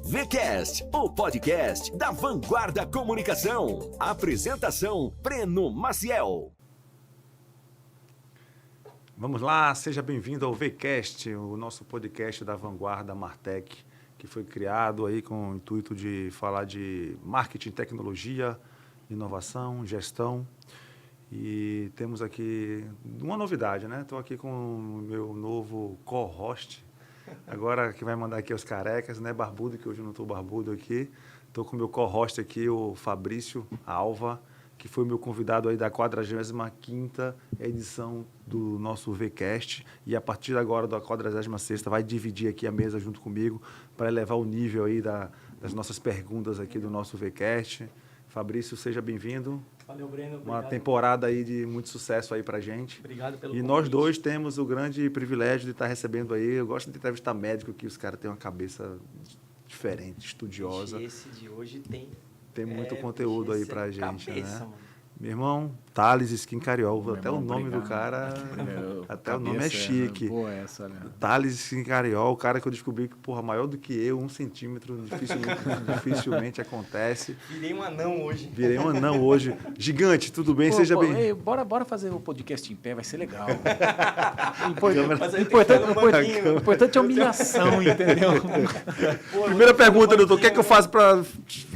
VCast, o podcast da Vanguarda Comunicação. Apresentação, Breno Maciel. Vamos lá, seja bem-vindo ao VCast, o nosso podcast da Vanguarda Martech, que foi criado aí com o intuito de falar de marketing, tecnologia, inovação, gestão. E temos aqui uma novidade, né? Estou aqui com o meu novo co-host, agora que vai mandar aqui os carecas, né? Barbudo, que hoje eu não estou barbudo aqui. Estou com o meu co-host aqui, o Fabrício Alva, que foi o meu convidado aí da 45ª edição do nosso VCast. E a partir agora da 46ª vai dividir aqui a mesa junto comigo para elevar o nível aí das nossas perguntas aqui do nosso VCast. Fabrício, seja bem-vindo. Valeu, Breno. Obrigado. Uma temporada aí de muito sucesso aí pra gente. Obrigado pelo convite. convite. Nós dois temos o grande privilégio de estar recebendo aí. Eu gosto de entrevistar médico, que os caras têm uma cabeça diferente, estudiosa. Esse de hoje tem muito conteúdo aí pra gente, cabeça, né? Mano. Meu irmão, Thales Skin Cariol. Até irmão, o nome obrigado. do cara, até o nome é Cabeça, chique. Boa essa, olha. Thales Skin Cariol, o cara que eu descobri que, porra, maior do que eu, 1 centímetro, dificilmente acontece. Virei um anão hoje. Virei um anão hoje. Gigante, tudo bem? Pô, Seja pô, bem. ei, bora fazer o podcast em pé, vai ser legal. Mas aí tem que ficar no banquinho. O importante é a humilhação, entendeu? Pô, Primeira vou pergunta, no doutor. O que é que eu faço para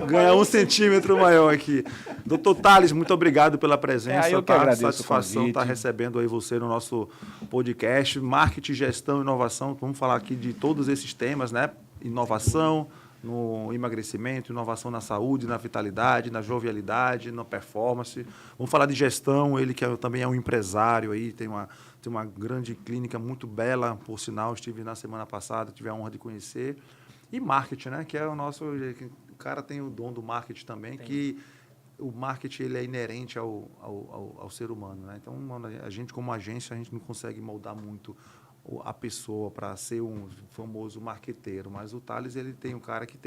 ganhar 1 centímetro maior aqui? Doutor Thales, muito obrigado pela presença. Eu que agradeço o Satisfação convite. estar recebendo aí você no nosso podcast. Marketing, gestão, inovação. Vamos falar aqui de todos esses temas, né? Inovação no emagrecimento, inovação na saúde, na vitalidade, na jovialidade, na performance. Vamos falar de gestão. Ele que também é um empresário aí, tem uma grande clínica muito bela, por sinal. Estive na semana passada, tive a honra de conhecer. E marketing, né? Que é o nosso... O cara tem o dom do marketing também, que o marketing ele é inerente ao ser humano, né? Então, a gente, como agência, a gente não consegue moldar muito a pessoa para ser um famoso marqueteiro, mas o Thales, ele tem um cara que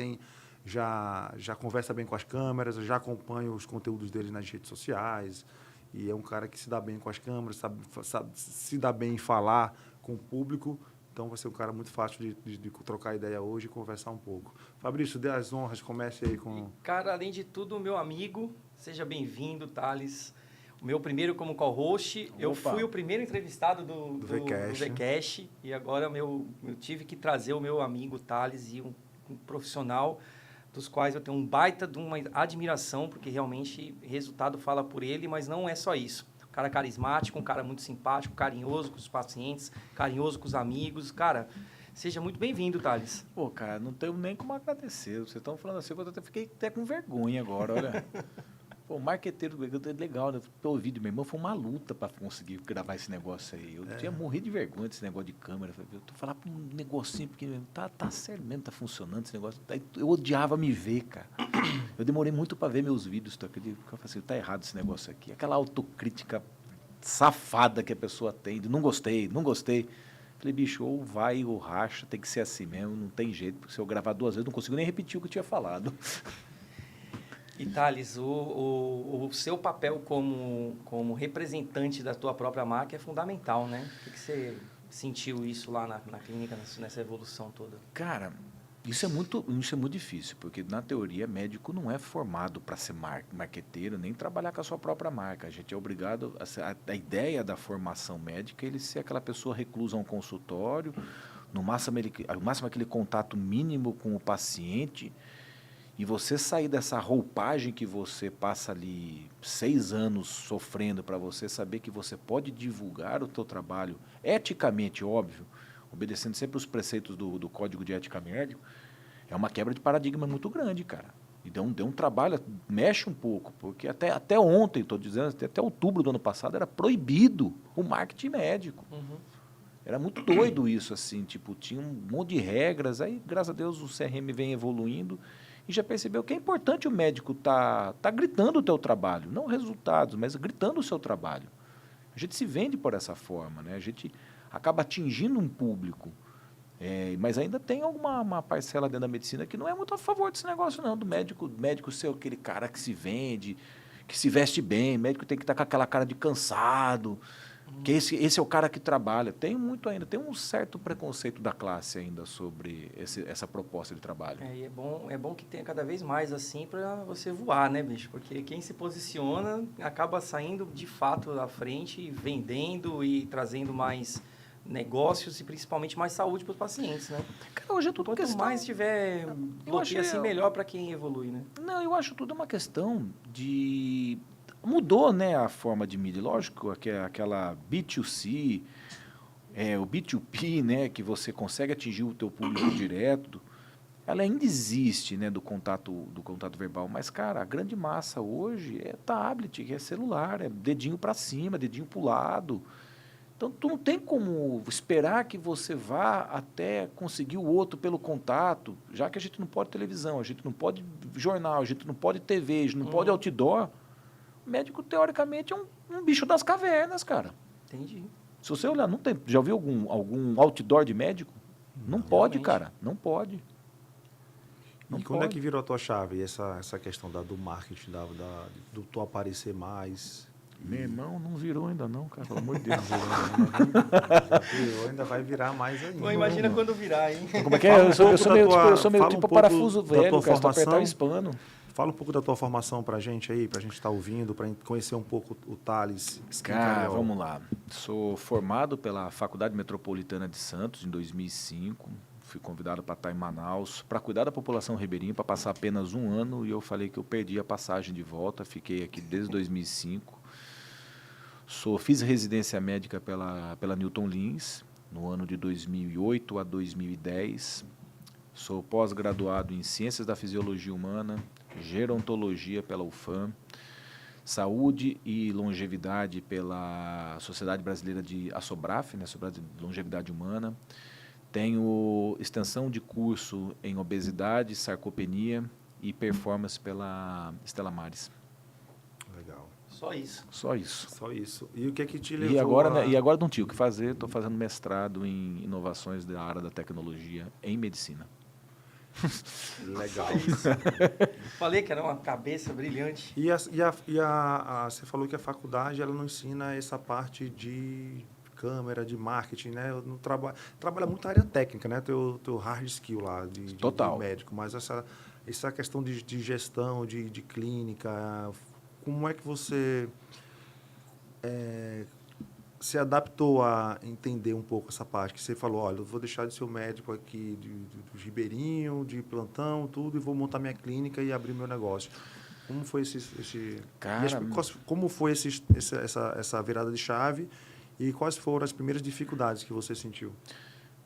já conversa bem com as câmeras, já acompanha os conteúdos dele nas redes sociais, e é um cara que se dá bem com as câmeras, sabe se dá bem em falar com o público. Então, vai ser um cara muito fácil de trocar ideia hoje e conversar um pouco. Fabrício, dê as honras, comece aí com... Cara, além de tudo, meu amigo, seja bem-vindo, Thales. O meu primeiro como co-host. Eu fui o primeiro entrevistado do VCast. E agora eu tive que trazer o meu amigo Thales e um profissional dos quais eu tenho um baita de uma admiração, porque realmente o resultado fala por ele, mas não é só isso. Um cara carismático, um cara muito simpático, carinhoso com os pacientes, carinhoso com os amigos. Cara, seja muito bem-vindo, Thales. Pô, cara, não tenho nem como agradecer. Vocês estão falando assim, eu fiquei até com vergonha agora, olha. Pô, marqueteiro legal, né? O ouvido, meu irmão, foi uma luta para conseguir gravar esse negócio aí. Eu tinha morrido de vergonha desse negócio de câmera. Eu tô falando pra um negocinho pequeno, tá sério mesmo, tá funcionando esse negócio. Eu odiava me ver, cara. Eu demorei muito para ver meus vídeos, tá? Eu falei assim, tá errado esse negócio aqui. Aquela autocrítica safada que a pessoa tem, de não gostei. Falei, bicho, ou vai ou racha, tem que ser assim mesmo, não tem jeito, porque se eu gravar 2 vezes, não consigo nem repetir o que eu tinha falado. E, Thales, o seu papel como representante da tua própria marca é fundamental, né? O que você sentiu isso lá na clínica, nessa evolução toda? Cara, isso é muito difícil, porque, na teoria, médico não é formado para ser marqueteiro, nem trabalhar com a sua própria marca. A gente é obrigado... A ideia da formação médica é ele ser aquela pessoa reclusa a um consultório, no máximo aquele contato mínimo com o paciente, e você sair dessa roupagem que você passa ali 6 anos sofrendo para você saber que você pode divulgar o teu trabalho eticamente, óbvio, obedecendo sempre os preceitos do Código de Ética Médico, é uma quebra de paradigma muito grande, cara. E deu um trabalho, mexe um pouco, porque até ontem, estou dizendo, até outubro do ano passado, era proibido o marketing médico. Uhum. Era muito doido isso, assim, tipo, tinha um monte de regras, aí, graças a Deus, o CRM vem evoluindo, e já percebeu que é importante o médico tá gritando o teu trabalho, não resultados, mas gritando o seu trabalho. A gente se vende por essa forma, né? A gente acaba atingindo um público, mas ainda tem uma parcela dentro da medicina que não é muito a favor desse negócio, não, do médico ser aquele cara que se vende, que se veste bem, médico tem que estar com aquela cara de cansado. Que esse é o cara que trabalha. Tem muito ainda, tem um certo preconceito da classe ainda sobre essa proposta de trabalho. E é bom que tenha cada vez mais assim para você voar, né, bicho? Porque quem se posiciona acaba saindo de fato à frente, vendendo e trazendo mais negócios e principalmente mais saúde para os pacientes, né? Cara, hoje é tudo Quanto mais tiver bloqueio assim, melhor para quem evolui, né? Não, eu acho tudo uma questão de... Mudou, né, a forma de mídia. Lógico, aquela B2C, o B2P, né, que você consegue atingir o teu público direto, ela ainda existe, né, do contato verbal. Mas, cara, a grande massa hoje é tablet, é celular, é dedinho para cima, dedinho para o lado. Então, tu não tem como esperar que você vá até conseguir o outro pelo contato, já que a gente não pode televisão, a gente não pode jornal, a gente não pode TV, a gente não pode outdoor. O médico, teoricamente, é um bicho das cavernas, cara. Entendi. Se você olhar, não tem. Já viu algum outdoor de médico? Não pode, cara. Não pode. E quando é que virou a tua chave? Essa questão do marketing, do tu aparecer mais? Meu irmão, não virou ainda não, cara. Pelo amor de Deus. Ainda vai virar mais ainda. Pô, imagina quando virar, hein? Como é que é? Eu sou meio tipo parafuso velho, cara. Estou apertar o hispano. Fala um pouco da tua formação pra gente aí, pra gente estar ouvindo, pra conhecer um pouco o Thales. Cara, vamos lá. Sou formado pela Faculdade Metropolitana de Santos em 2005. Fui convidado para estar em Manaus, para cuidar da população ribeirinha, para passar apenas 1 ano, e eu falei que eu perdi a passagem de volta. Fiquei aqui desde 2005. Fiz residência médica pela Newton Lins, no ano de 2008 a 2010. Sou pós-graduado em Ciências da Fisiologia Humana, Gerontologia pela UFAM, Saúde e Longevidade pela Sociedade Brasileira de Assobraf, né, Sociedade de Longevidade Humana. Tenho extensão de curso em Obesidade, Sarcopenia e Performance pela Stella Maris. Legal. Só isso. Só isso. Só isso. E o que é que te levou E agora não tinha o que fazer, estou fazendo mestrado em inovações da área da tecnologia em medicina. Legal. Falei que era uma cabeça brilhante. E você falou que a faculdade ela não ensina essa parte de câmera, de marketing, né? Trabalha muito a área técnica, né? Teu hard skill lá de médico, mas essa questão de gestão, de clínica, como é que você se adaptou a entender um pouco essa parte? Que você falou, olha, eu vou deixar de ser o médico aqui do ribeirinho, de plantão, tudo, e vou montar minha clínica e abrir meu negócio. Como foi como foi essa virada de chave e quais foram as primeiras dificuldades que você sentiu?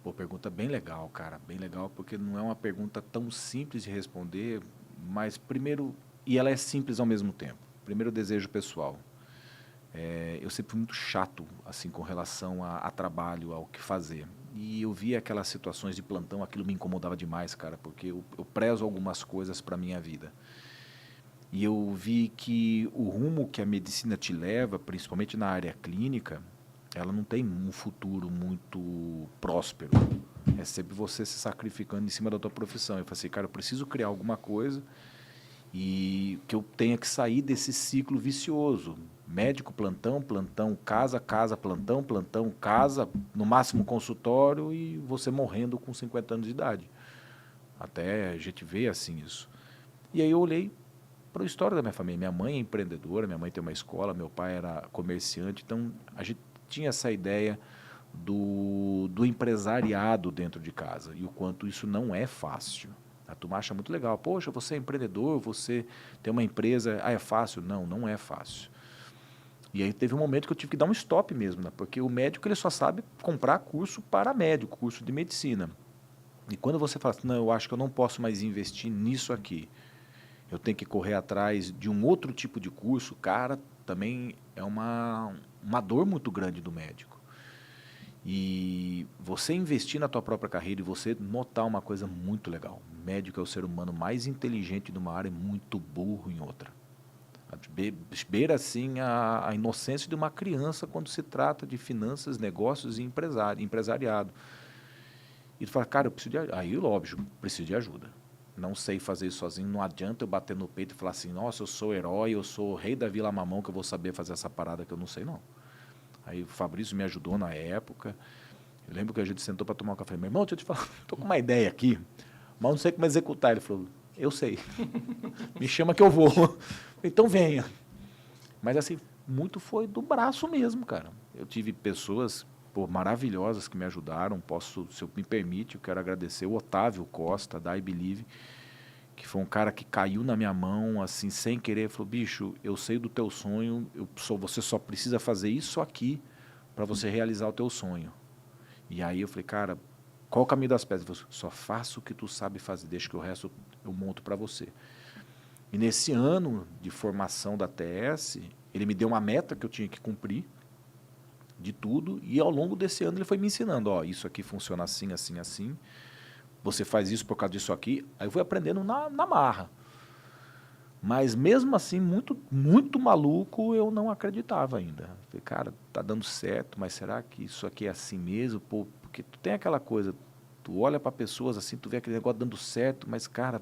Pô, pergunta bem legal, cara. Bem legal, porque não é uma pergunta tão simples de responder, mas primeiro... E ela é simples ao mesmo tempo. Primeiro, desejo pessoal. Eu sempre fui muito chato assim com relação a trabalho, ao que fazer. E eu via aquelas situações de plantão, aquilo me incomodava demais, cara, porque eu prezo algumas coisas para a minha vida. E eu vi que o rumo que a medicina te leva, principalmente na área clínica, ela não tem um futuro muito próspero. É sempre você se sacrificando em cima da tua profissão. Eu falei assim, cara, eu preciso criar alguma coisa e que eu tenha que sair desse ciclo vicioso. Médico, plantão, casa, plantão, casa, no máximo consultório e você morrendo com 50 anos de idade. Até a gente vê assim isso. E aí eu olhei para a história da minha família. Minha mãe é empreendedora, minha mãe tem uma escola, meu pai era comerciante, então a gente tinha essa ideia do empresariado dentro de casa e o quanto isso não é fácil. A turma acha muito legal. Poxa, você é empreendedor, você tem uma empresa, é fácil? Não, não é fácil. E aí teve um momento que eu tive que dar um stop mesmo, né? Porque o médico ele só sabe comprar curso para médico, curso de medicina. E quando você fala assim, não, eu acho que eu não posso mais investir nisso aqui, eu tenho que correr atrás de um outro tipo de curso, cara, também é uma dor muito grande do médico. E você investir na tua própria carreira e você notar uma coisa muito legal. O médico é o ser humano mais inteligente de uma área e muito burro em outra. Beira, assim, a inocência de uma criança quando se trata de finanças, negócios e empresariado. E tu fala, cara, eu preciso de ajuda. Aí, óbvio, preciso de ajuda. Não sei fazer isso sozinho, não adianta eu bater no peito e falar assim, nossa, eu sou herói, eu sou o rei da Vila Mamão, que eu vou saber fazer essa parada que eu não sei, não. Aí o Fabrício me ajudou na época. Eu lembro que a gente sentou para tomar um café. Meu irmão, deixa eu te falar, estou com uma ideia aqui, mas não sei como executar. Ele falou, eu sei. Me chama que eu vou. Então venha. Mas assim, muito foi do braço mesmo, cara. Eu tive pessoas maravilhosas que me ajudaram. Se eu me permite, eu quero agradecer o Otávio Costa, da I Believe, que foi um cara que caiu na minha mão, assim, sem querer. Falou, bicho, eu sei do teu sonho, você só precisa fazer isso aqui para você realizar o teu sonho. E aí eu falei, cara, qual o caminho das pedras? Ele falou, só faça o que tu sabe fazer, deixa que o resto eu monto para você. E nesse ano de formação da TS, ele me deu uma meta que eu tinha que cumprir, de tudo, e ao longo desse ano ele foi me ensinando, ó, isso aqui funciona assim, assim, assim, você faz isso por causa disso aqui. Aí eu fui aprendendo na marra. Mas mesmo assim, muito, muito maluco, eu não acreditava ainda. Falei, cara, tá dando certo, mas será que isso aqui é assim mesmo? Pô, porque tu tem aquela coisa, tu olha para pessoas assim, tu vê aquele negócio dando certo, mas, cara,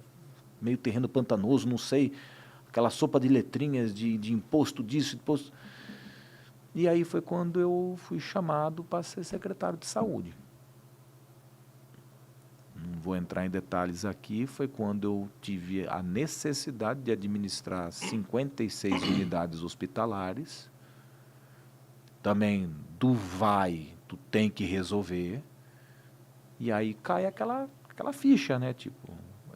meio terreno pantanoso, não sei, aquela sopa de letrinhas de imposto disso, imposto... E aí foi quando eu fui chamado para ser secretário de saúde. Não vou entrar em detalhes aqui, foi quando eu tive a necessidade de administrar 56 unidades hospitalares. Também tu tem que resolver. E aí cai aquela ficha, né? Tipo,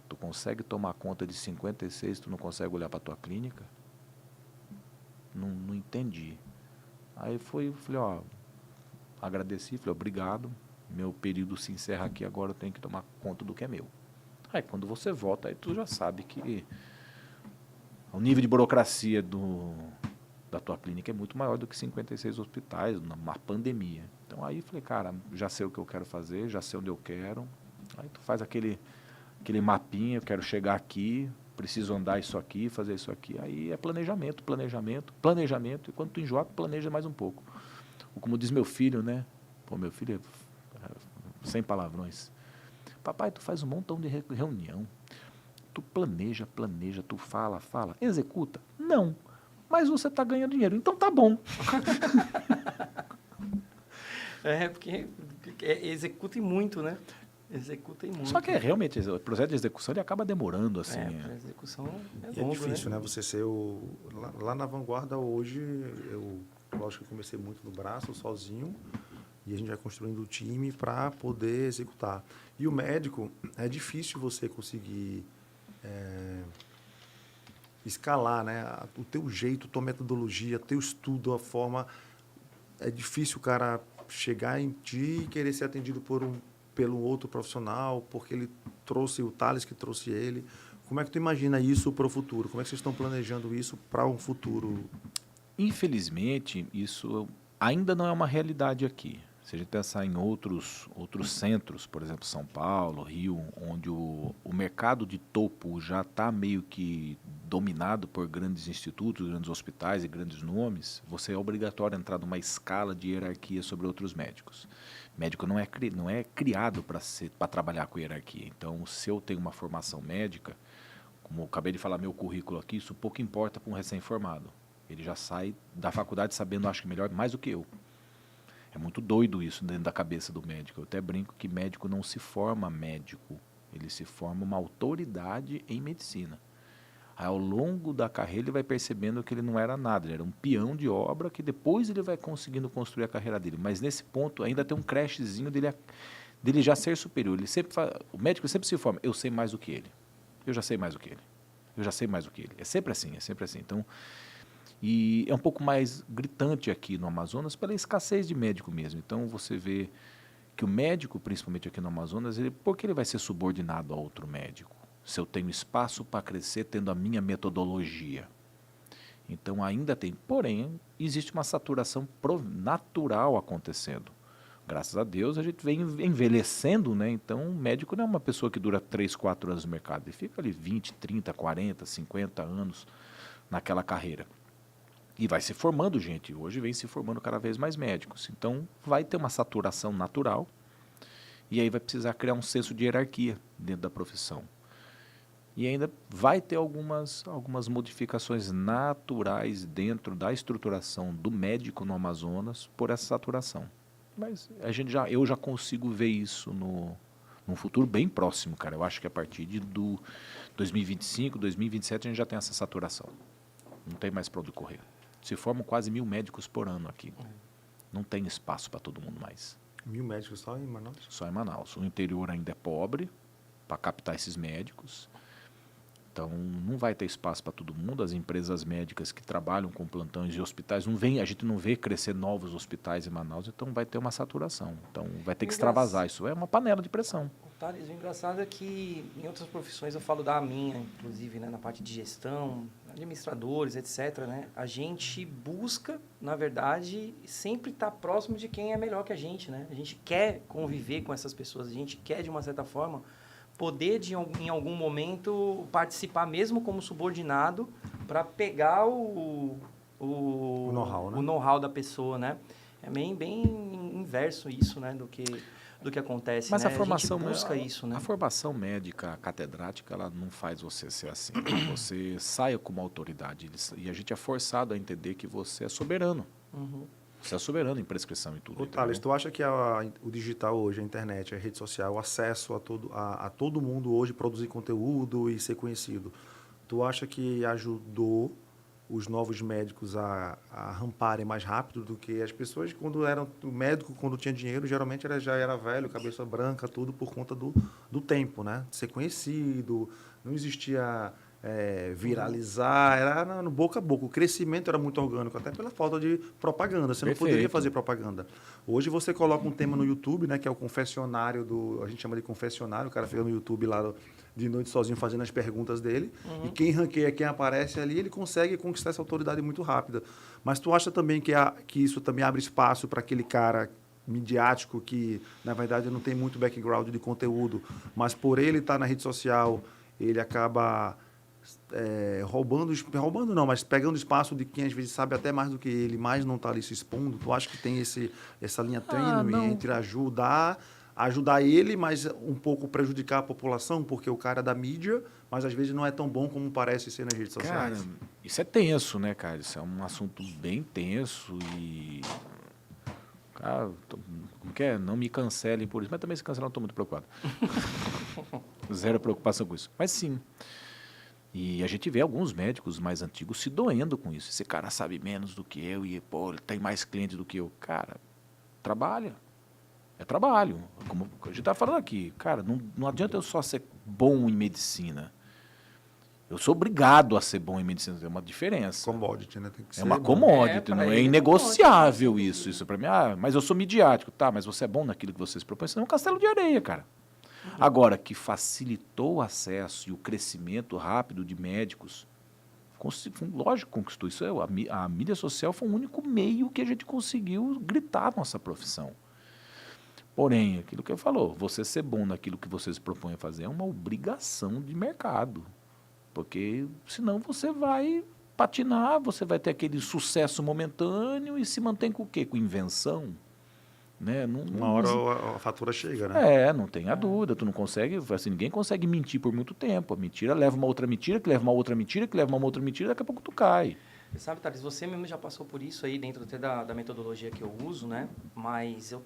tu consegue tomar conta de 56, tu não consegue olhar para a tua clínica? Não entendi. Aí falei, ó, agradeci, falei, obrigado. Meu período se encerra aqui, agora eu tenho que tomar conta do que é meu. Aí quando você volta, aí tu já sabe que o nível de burocracia da tua clínica é muito maior do que 56 hospitais, numa pandemia. Então aí falei, cara, já sei o que eu quero fazer, já sei onde eu quero. Aí tu faz aquele mapinha, eu quero chegar aqui, preciso andar isso aqui, fazer isso aqui. Aí é planejamento, planejamento, planejamento, e quando tu enjoa, tu planeja mais um pouco. Ou como diz meu filho, né? Pô, meu filho sem palavrões. Papai, tu faz um montão de reunião. Tu planeja, tu fala. Executa? Não. Mas você está ganhando dinheiro, então tá bom. Porque executem muito, né? Executem muito. Só que realmente, o processo de execução ele acaba demorando, assim. A execução é longo, difícil, né? Você ser lá na vanguarda hoje, lógico que eu comecei muito no braço, sozinho, e a gente vai construindo o time para poder executar. E o médico, é difícil você conseguir escalar, né? O teu jeito, a tua metodologia, teu estudo, a forma. É difícil o cara chegar em ti e querer ser atendido pelo outro profissional, porque ele trouxe o Thales que trouxe ele. Como é que tu imagina isso para o futuro? Como é que vocês estão planejando isso para um futuro? Infelizmente, isso ainda não é uma realidade aqui. Se a gente pensar em outros centros, por exemplo, São Paulo, Rio, onde o mercado de topo já está meio que dominado por grandes institutos, grandes hospitais e grandes nomes, você é obrigatório entrar numa escala de hierarquia sobre outros médicos. Médico não é criado para trabalhar com hierarquia. Então, se eu tenho uma formação médica, como eu acabei de falar meu currículo aqui, isso pouco importa para um recém-formado. Ele já sai da faculdade sabendo, acho que melhor, mais do que eu. É muito doido isso dentro da cabeça do médico. Eu até brinco que médico não se forma médico, ele se forma uma autoridade em medicina. Aí, ao longo da carreira, ele vai percebendo que ele não era nada, ele era um peão de obra que depois ele vai conseguindo construir a carreira dele. Mas nesse ponto ainda tem um crashzinho dele já ser superior. O médico sempre se forma, eu sei mais do que ele, eu já sei mais do que ele, eu já sei mais do que ele. É sempre assim, é sempre assim. Então, e é um pouco mais gritante aqui no Amazonas pela escassez de médico mesmo. Então, você vê que o médico, principalmente aqui no Amazonas, por que ele vai ser subordinado a outro médico? Se eu tenho espaço para crescer tendo a minha metodologia. Então, ainda tem. Porém, existe uma saturação natural acontecendo. Graças a Deus, a gente vem envelhecendo, né? Então, o médico não é uma pessoa que dura 3, 4 anos no mercado. Ele fica ali 20, 30, 40, 50 anos naquela carreira. E vai se formando gente. Hoje vem se formando cada vez mais médicos. Então, vai ter uma saturação natural. E aí vai precisar criar um senso de hierarquia dentro da profissão. E ainda vai ter algumas modificações naturais dentro da estruturação do médico no Amazonas por essa saturação. Mas eu já consigo ver isso num futuro bem próximo, cara. Eu acho que a partir de 2025, 2027, a gente já tem essa saturação. Não tem mais para onde correr. Se formam quase 1.000 médicos por ano aqui. Não tem espaço para todo mundo mais. 1.000 médicos só em Manaus? Só em Manaus. O interior ainda é pobre para captar esses médicos. Então, não vai ter espaço para todo mundo. As empresas médicas que trabalham com plantões e hospitais, a gente não vê crescer novos hospitais em Manaus, então vai ter uma saturação. Então, vai ter que extravasar. Isso é uma panela de pressão. Thales, o engraçado é que em outras profissões, eu falo da minha, inclusive, né, na parte de gestão, administradores, etc., né, a gente busca, na verdade, sempre estar próximo de quem é melhor que a gente. Né? A gente quer conviver com essas pessoas, a gente quer, de uma certa forma, poder, em algum momento, participar mesmo como subordinado para pegar o know-how, né? O know-how da pessoa, né? É bem inverso isso, né? Do que acontece. Mas né? a formação gente busca isso, né? A formação médica catedrática, ela não faz você ser assim. Você saia como autoridade. E a gente é forçado a entender que você é soberano. Uhum. Você é soberano em prescrição e tudo. Ô, Thales, tu acha que o digital hoje, a internet, a rede social, o acesso a todo mundo hoje produzir conteúdo e ser conhecido, tu acha que ajudou os novos médicos a ramparem mais rápido do que as pessoas quando eram... O médico, quando tinha dinheiro, geralmente já era velho, cabeça branca, tudo por conta do tempo, né? De ser conhecido, não existia... viralizar, era no boca a boca. O crescimento era muito orgânico, até pela falta de propaganda. Você não poderia fazer propaganda. Hoje você coloca um tema no YouTube, né, que é o confessionário a gente chama de confessionário, o cara fica no YouTube lá de noite sozinho fazendo as perguntas dele, e quem ranqueia, quem aparece ali, ele consegue conquistar essa autoridade muito rápida. Mas tu acha também que isso também abre espaço para aquele cara midiático que, na verdade, não tem muito background de conteúdo, mas por ele estar na rede social, ele acaba... roubando não, mas pegando espaço de quem às vezes sabe até mais do que ele, mas não está ali se expondo. Tu acha que tem essa linha tênue entre ajudar ele, mas um pouco prejudicar a população, porque o cara é da mídia, mas às vezes não é tão bom como parece ser nas redes sociais? Cara, isso é tenso, né, cara? Isso é um assunto bem tenso e... Cara, como que é? Não me cancelem por isso, mas também se cancelar não estou muito preocupado. Zero preocupação com isso. Mas sim. E a gente vê alguns médicos mais antigos se doendo com isso. Esse cara sabe menos do que eu e, pô, ele tem mais clientes do que eu. Cara, trabalha. É trabalho. Como a gente está falando aqui. Cara, não adianta eu só ser bom em medicina. Eu sou obrigado a ser bom em medicina. Tem uma diferença. Commodity, né? Tem que ser uma commodity, não é inegociável commodity, isso para mim. Mas eu sou midiático. Tá, mas você é bom naquilo que você se propõe. Você é um castelo de areia, cara. Agora, que facilitou o acesso e o crescimento rápido de médicos, lógico, conquistou isso. A mídia social foi o único meio que a gente conseguiu gritar nossa profissão. Porém, aquilo que eu falou, você ser bom naquilo que você se propõe a fazer é uma obrigação de mercado. Porque senão você vai patinar, você vai ter aquele sucesso momentâneo e se mantém com o quê? Com invenção? Né? Uma hora a fatura chega, né? Não tenha dúvida, tu não consegue, assim, ninguém consegue mentir por muito tempo. A mentira leva uma outra mentira, que leva uma outra mentira, que leva uma outra mentira, daqui a pouco tu cai. Sabe, Thales, você mesmo já passou por isso aí dentro até da metodologia que eu uso, né? Mas eu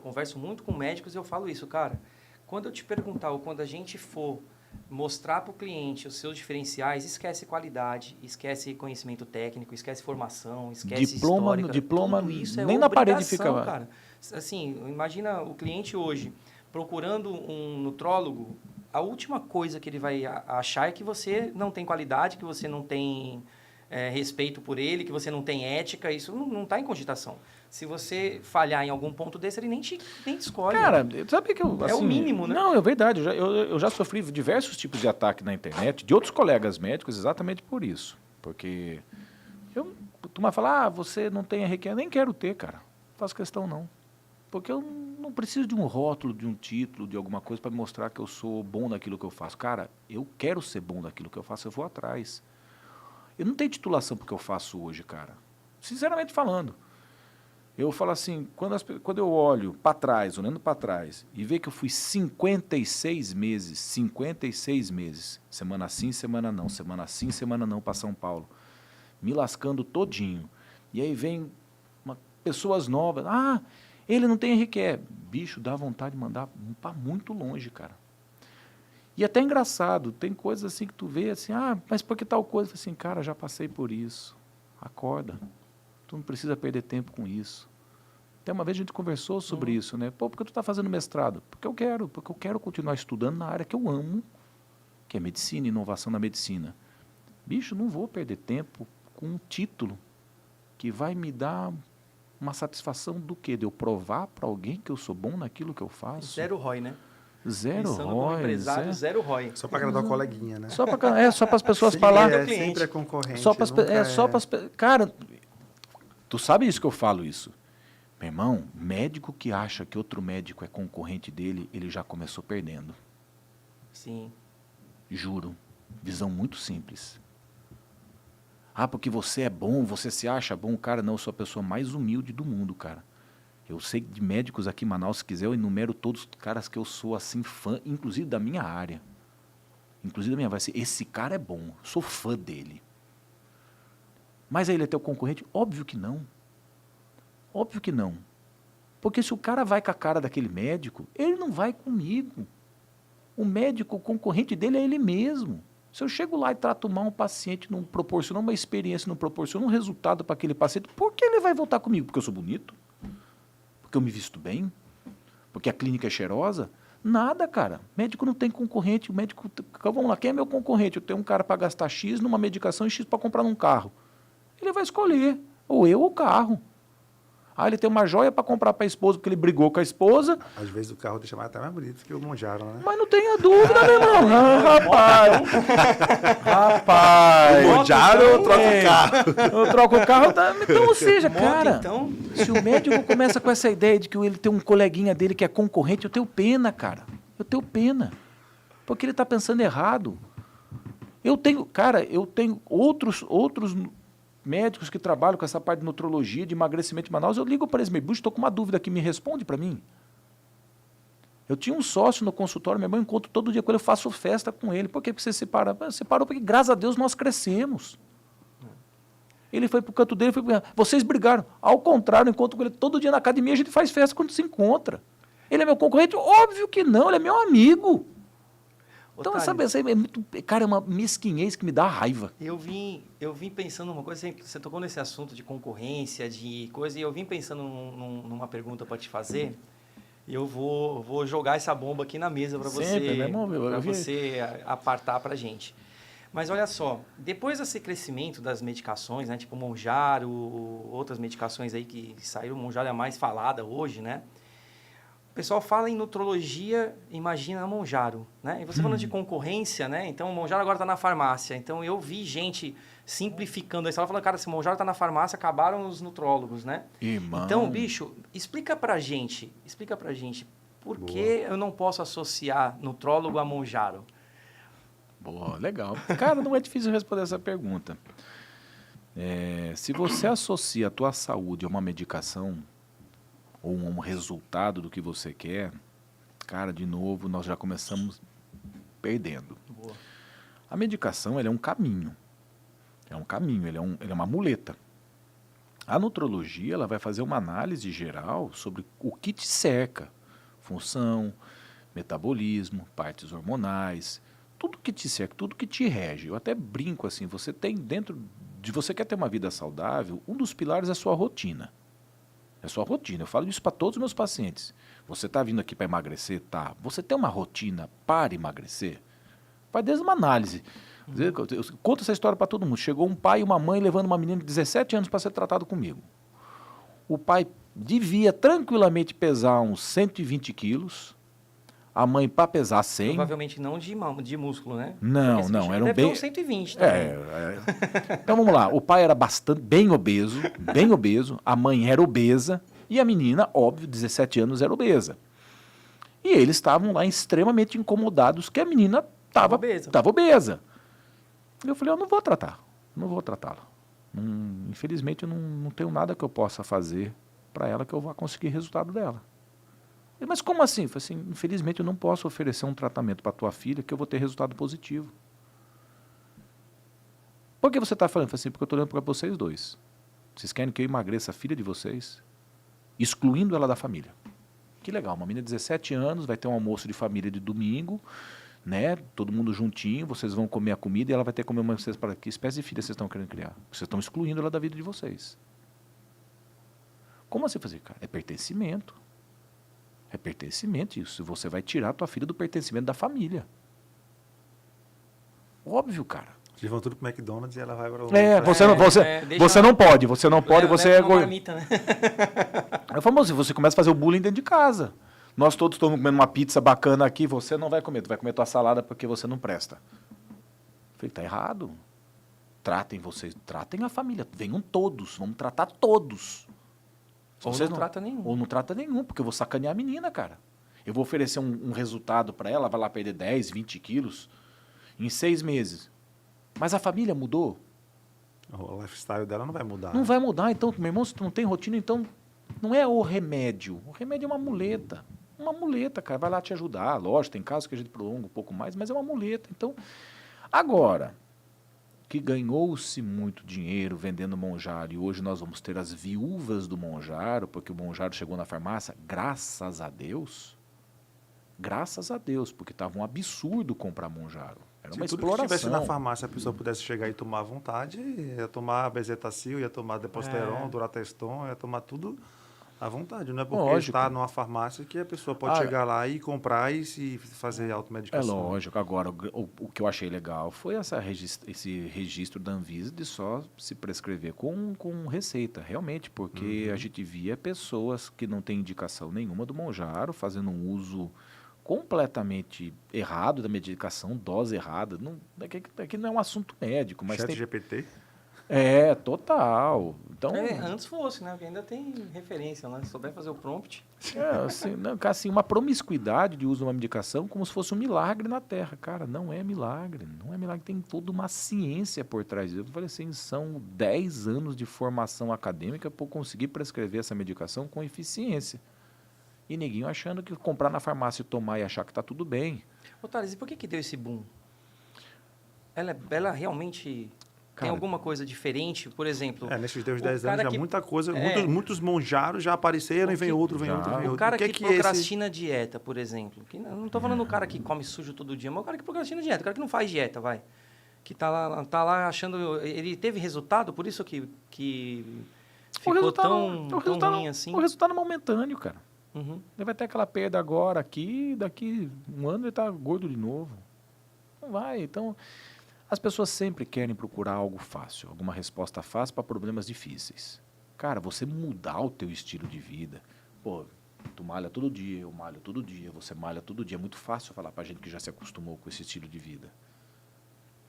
converso muito com médicos e eu falo isso, cara. Quando eu te perguntar, ou quando a gente for mostrar para o cliente os seus diferenciais, esquece qualidade, esquece conhecimento técnico, esquece formação, esquece histórica. Diploma, tudo isso nem na parede fica... Cara. Assim, imagina o cliente hoje procurando um nutrólogo, a última coisa que ele vai achar é que você não tem qualidade, que você não tem respeito por ele, que você não tem ética, isso não está em cogitação. Se você falhar em algum ponto desse, ele nem te escolhe. Cara, sabe que eu... Assim, é o mínimo, né? Não, é verdade. Eu já sofri diversos tipos de ataque na internet, de outros colegas médicos, exatamente por isso. Porque tu vai falar, você não tem RQ, eu nem quero ter, cara. Não faço questão, não. Porque eu não preciso de um rótulo, de um título, de alguma coisa para mostrar que eu sou bom naquilo que eu faço. Cara, eu quero ser bom naquilo que eu faço, eu vou atrás. Eu não tenho titulação porque eu faço hoje, cara. Sinceramente falando. Eu falo assim, quando eu olho para trás, olhando para trás, e ver que eu fui 56 meses, semana sim, semana não, semana sim, semana não, para São Paulo, me lascando todinho. E aí vem pessoas novas, ele não tem RQE. Bicho, dá vontade de mandar para muito longe, cara. E até engraçado, tem coisas assim que tu vê assim, mas por que tal coisa? Assim, cara, já passei por isso, acorda. Tu não precisa perder tempo com isso. Até uma vez a gente conversou sobre isso, né? Por que tu está fazendo mestrado? Porque eu quero continuar estudando na área que eu amo, que é medicina, inovação na medicina. Bicho, não vou perder tempo com um título que vai me dar uma satisfação do quê? De eu provar para alguém que eu sou bom naquilo que eu faço? Zero ROI, né? Zero Pensando ROI. como empresário, zero ROI. Só para agradar o coleguinha, né? Só para as pessoas falarem. Sempre é concorrente. Cara, tu sabe isso que eu falo isso? Meu irmão, médico que acha que outro médico é concorrente dele, ele já começou perdendo. Sim. Juro. Visão muito simples. Porque você é bom, você se acha bom. Cara, não, eu sou a pessoa mais humilde do mundo, cara. Eu sei de médicos aqui em Manaus, se quiser, eu enumero todos os caras que eu sou assim fã, inclusive da minha área. Inclusive da minha área. Esse cara é bom, sou fã dele. Mas aí ele é teu concorrente? Óbvio que não. Óbvio que não. Porque se o cara vai com a cara daquele médico, ele não vai comigo. O médico, o concorrente dele é ele mesmo. Se eu chego lá e trato mal um paciente, não proporciono uma experiência, não proporciono um resultado para aquele paciente, por que ele vai voltar comigo? Porque eu sou bonito? Porque eu me visto bem? Porque a clínica é cheirosa? Nada, cara. Médico não tem concorrente. O médico, vamos lá, quem é meu concorrente? Eu tenho um cara para gastar X numa medicação e X para comprar num carro. Ele vai escolher, ou eu ou o carro. Ele tem uma joia para comprar para a esposa, porque ele brigou com a esposa. Às vezes o carro deixa até mais bonito que o Monjaro, né? Mas não tenha dúvida, meu irmão. Rapaz. Rapaz. O Monjaro eu troco o carro. Eu troco o carro. Então, ou seja, cara, então... se o médico começa com essa ideia de que ele tem um coleguinha dele que é concorrente, eu tenho pena, cara. Eu tenho pena. Porque ele está pensando errado. Eu tenho outros médicos que trabalham com essa parte de nutrologia, de emagrecimento de Manaus, eu ligo para eles, bucho, estou com uma dúvida aqui, me responde para mim. Eu tinha um sócio no consultório, meu irmão, encontro todo dia com ele, eu faço festa com ele. Por que você separa? Separou porque, graças a Deus, nós crescemos. Ele foi para o canto dele, vocês brigaram. Ao contrário, eu encontro com ele todo dia na academia, a gente faz festa quando se encontra. Ele é meu concorrente? Óbvio que não, ele é meu amigo. Então, sabe, é muito, cara, é uma mesquinhez que me dá raiva. Eu vim pensando numa coisa, você tocou nesse assunto de concorrência, de coisa, e eu vim pensando numa pergunta para te fazer, e eu vou jogar essa bomba aqui na mesa para você apartar para a gente. Mas olha só, depois desse crescimento das medicações, né, tipo Monjaro, outras medicações aí que saíram, Monjaro é a mais falada hoje, né? O pessoal fala em nutrologia, imagina a Monjaro, né? E você falando de concorrência, né? Então, o Monjaro agora está na farmácia. Então, eu vi gente simplificando a história, falando, cara, se o Monjaro está na farmácia, acabaram os nutrólogos, né? Irmão. Então, bicho, explica pra gente, por que eu não posso associar nutrólogo a Monjaro? Boa, legal. Cara, não é difícil responder essa pergunta. Se você associa a tua saúde a uma medicação, ou um resultado do que você quer, cara, de novo, nós já começamos perdendo. Boa. A medicação, ela é um caminho. Ela é uma muleta. A nutrologia, ela vai fazer uma análise geral sobre o que te cerca. Função, metabolismo, partes hormonais, tudo que te cerca, tudo que te rege. Eu até brinco assim, você tem dentro de você quer ter uma vida saudável, um dos pilares é a sua rotina. É sua rotina. Eu falo isso para todos os meus pacientes. Você está vindo aqui para emagrecer? Tá. Você tem uma rotina para emagrecer? Vai desde uma análise. Eu conto essa história para todo mundo. Chegou um pai e uma mãe levando uma menina de 17 anos para ser tratado comigo. O pai devia tranquilamente pesar uns 120 quilos. A mãe para pesar 100. Provavelmente não de músculo, né? Não, era um bem... 120 também. Então vamos lá, o pai era bem obeso, a mãe era obesa e a menina, óbvio, 17 anos, era obesa. E eles estavam lá extremamente incomodados que a menina estava obesa. Eu falei, eu não vou tratá-la. Infelizmente eu não tenho nada que eu possa fazer para ela que eu vou conseguir resultado dela. Mas como assim? Eu falei assim, infelizmente eu não posso oferecer um tratamento para tua filha que eu vou ter resultado positivo. Por que você está falando? Eu falei assim, porque eu estou olhando para vocês dois. Vocês querem que eu emagreça a filha de vocês, excluindo ela da família. Que legal, uma menina de 17 anos, vai ter um almoço de família de domingo, né? Todo mundo juntinho, vocês vão comer a comida e ela vai ter que comer uma... Para que espécie de filha vocês estão querendo criar? Vocês estão excluindo ela da vida de vocês. Como assim fazer, cara? É pertencimento. É pertencimento isso. Você vai tirar a tua filha do pertencimento da família. Óbvio, cara. Eles vão tudo pro McDonald's e ela vai para o... Você não pode, você é marmita, né? É famoso, você começa a fazer o bullying dentro de casa. Nós todos estamos comendo uma pizza bacana aqui, você não vai comer, tu vai comer tua salada porque você não presta. Eu falei, tá errado. Tratem vocês, tratem a família, venham todos, vamos tratar todos. Ou não trata nenhum. Ou não trata nenhum, porque eu vou sacanear a menina, cara. Eu vou oferecer um resultado para ela, vai lá perder 10, 20 quilos em 6 meses. Mas a família mudou? O lifestyle dela não vai mudar. Não vai mudar, então, meu irmão, se tu não tem rotina, então não é o remédio. O remédio é uma muleta. Uma muleta, cara, vai lá te ajudar. Lógico, tem casos que a gente prolonga um pouco mais, mas é uma muleta. Então, agora, que ganhou-se muito dinheiro vendendo Monjaro, e hoje nós vamos ter as viúvas do Monjaro, porque o Monjaro chegou na farmácia, graças a Deus, porque estava um absurdo comprar Monjaro. Era uma exploração. Se estivesse na farmácia, a pessoa pudesse chegar e tomar à vontade, ia tomar bezetacil, ia tomar deposteron, durateston, ia tomar tudo à vontade. Não é porque está numa farmácia que a pessoa pode chegar lá e comprar e se fazer automedicação. É lógico. Agora, o que eu achei legal foi esse registro da Anvisa de só se prescrever com receita, realmente, porque a gente via pessoas que não têm indicação nenhuma do Monjaro fazendo um uso completamente errado da medicação, dose errada. Aqui não é um assunto médico, mas tem... GPT? É, total. Então, antes fosse, né? Porque ainda tem referência lá. Se souber fazer o prompt. Assim, uma promiscuidade de uso de uma medicação como se fosse um milagre na Terra. Cara, não é milagre. Não é milagre. Tem toda uma ciência por trás disso. Eu falei assim, são 10 anos de formação acadêmica para conseguir prescrever essa medicação com eficiência. E neguinho achando que comprar na farmácia e tomar e achar que está tudo bem. Ô, Thales, e por que deu esse boom? Ela realmente tem alguma coisa diferente? Por exemplo... nesses 10 anos já muita coisa... Muitos Monjaros já apareceram e vem outro. O cara que procrastina dieta, por exemplo. Que, não estou falando do cara que come sujo todo dia, mas o cara que procrastina dieta. O cara que não faz dieta, vai. Que tá lá achando... Ele teve resultado, por isso que ficou tão ruim assim? O resultado é momentâneo, cara. Ele vai ter aquela perda agora aqui, daqui um ano ele está gordo de novo. Não vai. Então, as pessoas sempre querem procurar algo fácil, alguma resposta fácil para problemas difíceis. Cara, você mudar o teu estilo de vida, pô, tu malha todo dia, eu malho todo dia, você malha todo dia. É muito fácil falar para gente que já se acostumou com esse estilo de vida.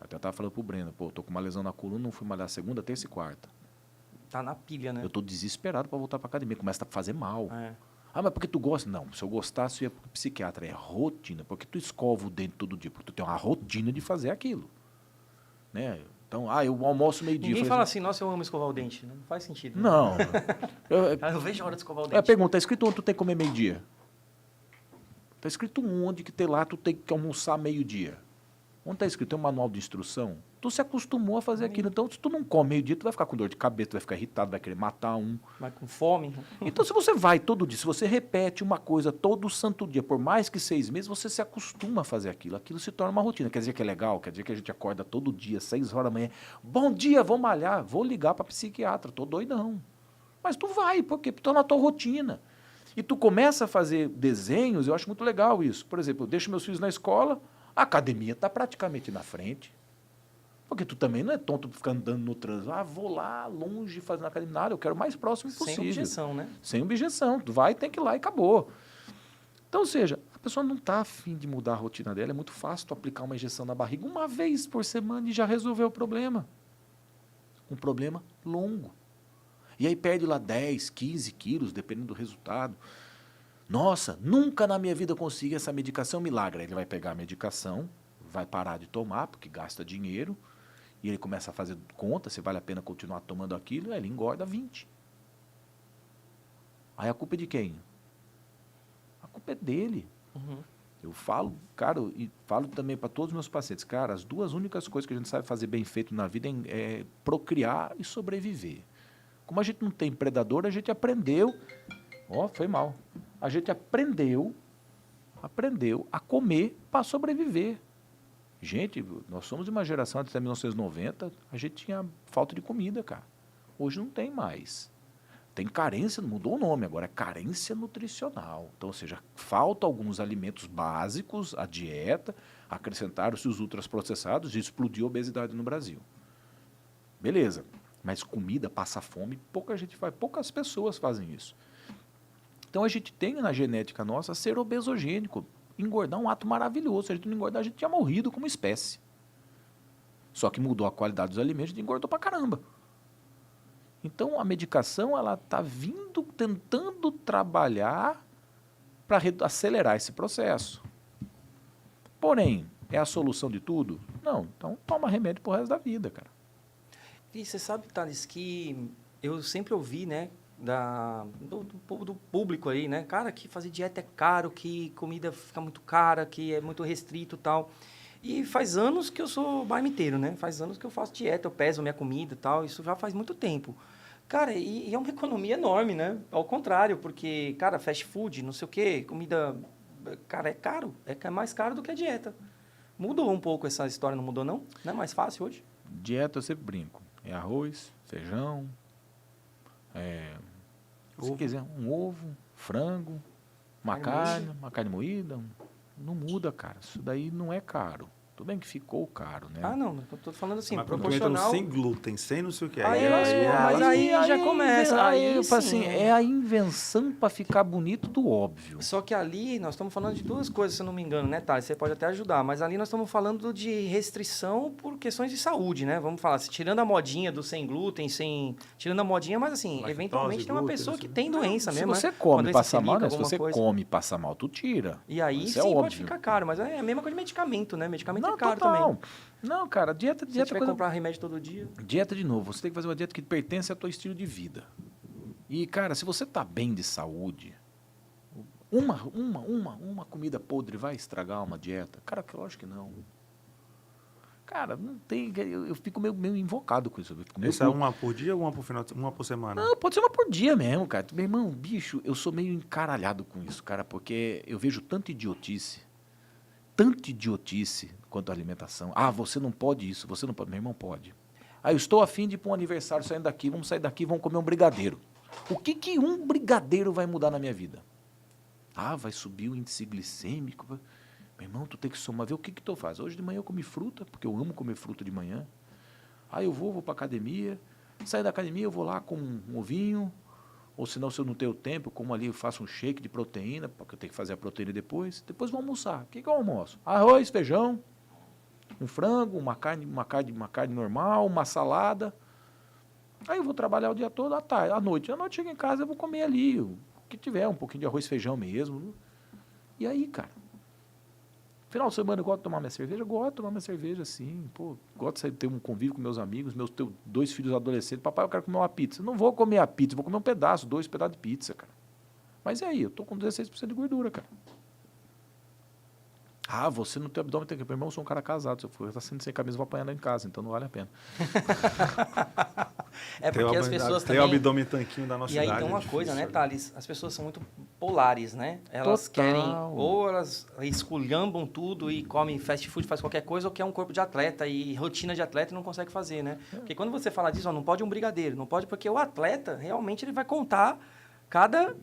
Até eu estava falando pro Breno, pô, tô com uma lesão na coluna, não fui malhar segunda, terça e quarta. Tá na pilha, né? Eu tô desesperado para voltar para academia, começa a fazer mal. Mas porque tu gosta? Não, se eu gostasse, eu ia pro psiquiatra. É rotina, porque tu escova o dente todo dia, porque tu tem uma rotina de fazer aquilo. Né? Então, eu almoço meio-dia. Ninguém fala assim, nossa, eu amo escovar o dente. Não faz sentido. Né? Não. Eu vejo a hora de escovar o dente. Pergunta, tá escrito onde tu tem que comer meio-dia? Tá escrito onde que tu tem que almoçar meio-dia? Onde tá escrito? Tem um manual de instrução? Tu se acostumou a fazer aquilo. Então, se tu não come meio-dia, tu vai ficar com dor de cabeça, tu vai ficar irritado, vai querer matar um. Vai com fome. Então, se você vai todo dia, se você repete uma coisa todo santo dia, por mais que 6 meses, você se acostuma a fazer aquilo. Aquilo se torna uma rotina. Quer dizer que é legal? Quer dizer que a gente acorda todo dia, 6 horas da manhã. Bom dia, vou malhar. Vou ligar para psiquiatra. Tô doidão. Mas tu vai, por quê? Porque tu tá na tua rotina. E tu começa a fazer desenhos, eu acho muito legal isso. Por exemplo, eu deixo meus filhos na escola, a academia está praticamente na frente. Porque tu também não é tonto ficar andando no trânsito. Vou lá longe fazendo academia. Nada, eu quero o mais próximo possível. Sem objeção, né? Sem objeção. Tu vai, tem que ir lá e acabou. Então, ou seja, a pessoa não está afim de mudar a rotina dela. É muito fácil tu aplicar uma injeção na barriga uma vez por semana e já resolveu o problema. Um problema longo. E aí perde lá 10, 15 quilos, dependendo do resultado. Nossa, nunca na minha vida eu consegui essa medicação milagre. Ele vai pegar a medicação, vai parar de tomar, porque gasta dinheiro, e ele começa a fazer conta, se vale a pena continuar tomando aquilo, aí ele engorda 20. Aí a culpa é de quem? A culpa é dele. Uhum. Eu falo, cara, e falo também para todos os meus pacientes, cara, as duas únicas coisas que a gente sabe fazer bem feito na vida é procriar e sobreviver. Como a gente não tem predador, a gente aprendeu, foi mal, a gente aprendeu a comer para sobreviver. Gente, nós somos de uma geração até 1990, a gente tinha falta de comida, cara. Hoje não tem mais. Tem carência, mudou o nome, agora é carência nutricional. Então, ou seja, falta alguns alimentos básicos, a dieta, acrescentaram-se os ultraprocessados e explodiu a obesidade no Brasil. Beleza, mas comida passa fome, poucas pessoas fazem isso. Então, a gente tem na genética nossa ser obesogênico. Engordar é um ato maravilhoso. Se a gente não engordar, a gente tinha morrido como espécie. Só que mudou a qualidade dos alimentos, a gente engordou pra caramba. Então, a medicação ela está vindo, tentando trabalhar para acelerar esse processo. Porém, é a solução de tudo? Não. Então, toma remédio pro resto da vida, cara. E você sabe, Thales, que eu sempre ouvi, né, do público aí, né? Cara, que fazer dieta é caro, que comida fica muito cara, que é muito restrito e tal. E faz anos que eu sou marmiteiro, né? Faz anos que eu faço dieta, eu peso minha comida e tal. Isso já faz muito tempo. Cara, e é uma economia enorme, né? Ao contrário, porque, cara, fast food, não sei o quê, comida... Cara, é caro. É mais caro do que a dieta. Mudou um pouco essa história, não mudou, não? Não é mais fácil hoje? Dieta, eu sempre brinco. É arroz, feijão, se quiser, um ovo, frango, uma carne moída. Não muda, cara. Isso daí não é caro. Tudo bem que ficou caro, né? Ah, não. Eu tô falando assim, mas proporcional... sem glúten, sem não sei o que. Aí já começa. Assim, é a invenção para ficar bonito do óbvio. Só que ali nós estamos falando de duas coisas, se eu não me engano, né, Thales? Você pode até ajudar. Mas ali nós estamos falando de restrição por questões de saúde, né? Vamos falar, tirando a modinha do sem glúten, tirando a modinha, mas assim, lactose, eventualmente tem uma pessoa que tem doença mesmo. Se você come e passa mal, né? Se você come e passa mal, tu tira. E aí isso sim pode ficar caro. Mas é a mesma coisa de medicamento, né? Medicamento é caro também. Não, cara, dieta... Se tiver que comprar remédio todo dia... Dieta, de novo, você tem que fazer uma dieta que pertence ao teu estilo de vida. E, cara, se você tá bem de saúde, uma comida podre vai estragar uma dieta? Cara, que lógico que não. Cara, não tem... Eu fico meio invocado com isso. Isso é uma por dia ou uma por semana? Não, pode ser uma por dia mesmo, cara. Meu irmão, bicho, eu sou meio encaralhado com isso, cara, porque eu vejo tanta idiotice quanto à alimentação. Ah, você não pode isso, você não pode. Meu irmão, pode. Ah, eu estou a fim de ir para um aniversário saindo daqui, vamos sair daqui, vamos comer um brigadeiro. O que um brigadeiro vai mudar na minha vida? Ah, vai subir o índice glicêmico. Meu irmão, tu tem que somar, ver o que tu faz. Hoje de manhã eu comi fruta, porque eu amo comer fruta de manhã. Aí eu vou para a academia, saio da academia, eu vou lá com um ovinho, ou senão, se eu não tenho tempo, como ali eu faço um shake de proteína, porque eu tenho que fazer a proteína depois vou almoçar. O que eu almoço? Arroz, feijão, um frango, uma carne normal, uma salada. Aí eu vou trabalhar o dia todo, à tarde, à noite. À noite chego em casa, eu vou comer ali o que tiver, um pouquinho de arroz, feijão mesmo. E aí, cara, final de semana eu gosto de tomar minha cerveja? Gosto de tomar minha cerveja, sim. Pô, gosto de ter um convívio com meus amigos, tenho 2 filhos adolescentes. Papai, eu quero comer uma pizza. Não vou comer a pizza, vou comer um pedaço, 2 pedaços de pizza, cara. Mas e aí? Eu tô com 16% de gordura, cara. Ah, você não tem abdômen, tem que... Meu irmão, eu sou um cara casado. Se eu for estar sendo sem camisa, eu vou apanhar lá em casa, então não vale a pena. É porque as pessoas também... Tem o abdômen tanquinho da nossa idade. idade. E aí tem uma coisa, né, Thales? As pessoas são muito polares, né? Elas querem... Ou elas esculhambam tudo e comem fast food, faz qualquer coisa, ou quer um corpo de atleta e rotina de atleta e não consegue fazer, né? Porque quando você fala disso, não pode um brigadeiro, não pode, porque o atleta, realmente, ele vai contar cada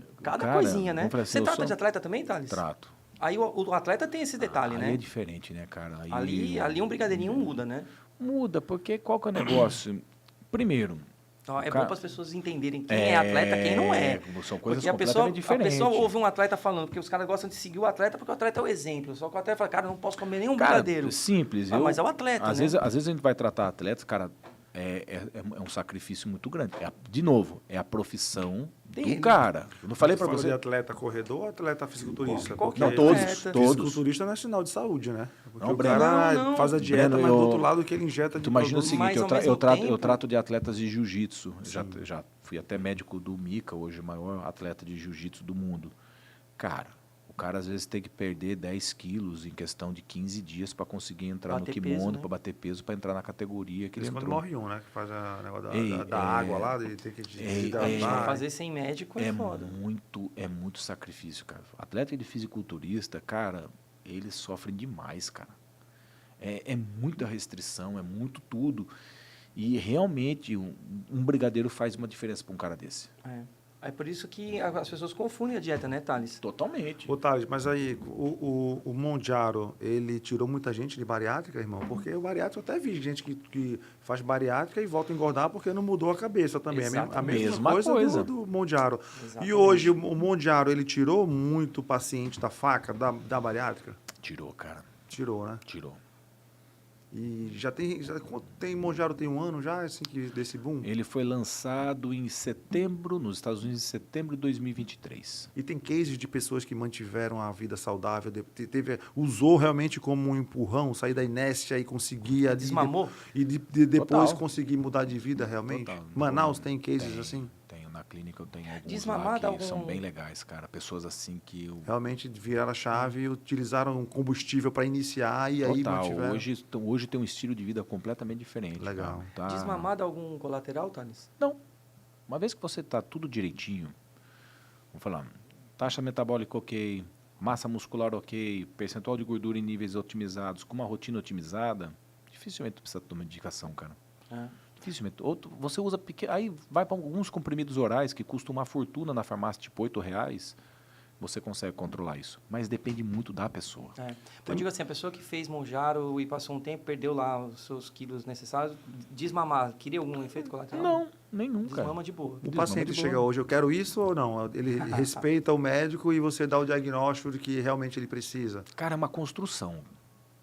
coisinha, né? Assim, você trata de atleta também, Thales? Trato. Aí o atleta tem esse detalhe, né? Aí é diferente, né, cara? Ali um brigadeirinho muda, né? Muda, porque qual que é o negócio? Primeiro... Então, é bom para as pessoas entenderem quem é atleta e quem não é. São coisas porque completamente diferentes. A pessoa ouve um atleta falando, porque os caras gostam de seguir o atleta porque o atleta é o exemplo. Só que o atleta fala, cara, eu não posso comer nenhum brigadeiro. Simples. Mas é o atleta, às né? vezes a gente vai tratar atletas, cara, é um sacrifício muito grande. De novo, é a profissão do cara. Eu não falei para você... de atleta corredor ou atleta fisiculturista? Não, todos. Fisiculturista não é sinal de saúde, né? Porque não, o cara faz a dieta, Breno, mas do outro lado o que ele injeta de Tu imagina o seguinte, eu trato de atletas de jiu-jitsu. Já fui até médico do Mika, hoje o maior atleta de jiu-jitsu do mundo. Cara, o cara às vezes tem que perder 10 quilos em questão de 15 dias para conseguir entrar no kimono, para bater peso, para entrar na categoria que ele entrou. Quando morre um, né? Que faz o negócio da água lá, de ter que fazer sem médico é foda. É muito sacrifício, cara. Atleta de fisiculturista, cara, eles sofrem demais, cara. É muita restrição, é muito tudo. E realmente um brigadeiro faz uma diferença para um cara desse. É por isso que as pessoas confundem a dieta, né, Thales? Totalmente. Ô, Thales, mas aí, o Mondiaro, ele tirou muita gente de bariátrica, irmão? Porque o bariátrico, eu até vi gente que faz bariátrica e volta a engordar porque não mudou a cabeça também. A mesma coisa. Do Mondiaro. Exatamente. E hoje, o Mondiaro, ele tirou muito paciente da faca, da bariátrica? Tirou, cara. Tirou, né? Tirou. E Mondiaro tem um ano já, assim, desse boom? Ele foi lançado em setembro, nos Estados Unidos, em setembro de 2023. E tem cases de pessoas que mantiveram a vida saudável, usou realmente como um empurrão, sair da inércia e conseguir... Desmamou? E depois conseguir mudar de vida realmente? Total. Manaus tem cases assim? Tenho, na clínica eu tenho alguns Desmamar lá que são bem legais, cara. Pessoas assim que... Realmente viraram a chave e utilizaram um combustível para iniciar e aí mantiveram. Hoje tem um estilo de vida completamente diferente. Legal. Cara. Tá... Desmamar dá algum colateral, Thales? Não. Uma vez que você tá tudo direitinho, vamos falar, taxa metabólica ok, massa muscular ok, percentual de gordura em níveis otimizados, com uma rotina otimizada, dificilmente precisa tomar medicação, cara. Dificilmente. Você usa pequeno, aí vai para alguns comprimidos orais que custam uma fortuna na farmácia, tipo R$8, você consegue controlar isso. Mas depende muito da pessoa. Eu digo assim, a pessoa que fez Monjaro e passou um tempo, perdeu lá os seus quilos necessários, desmamar, queria algum efeito colateral? Não, nenhum, cara. Desmama de boa. O paciente chega hoje, eu quero isso ou não? Ele respeita o médico e você dá o diagnóstico de que realmente ele precisa? Cara, é uma construção.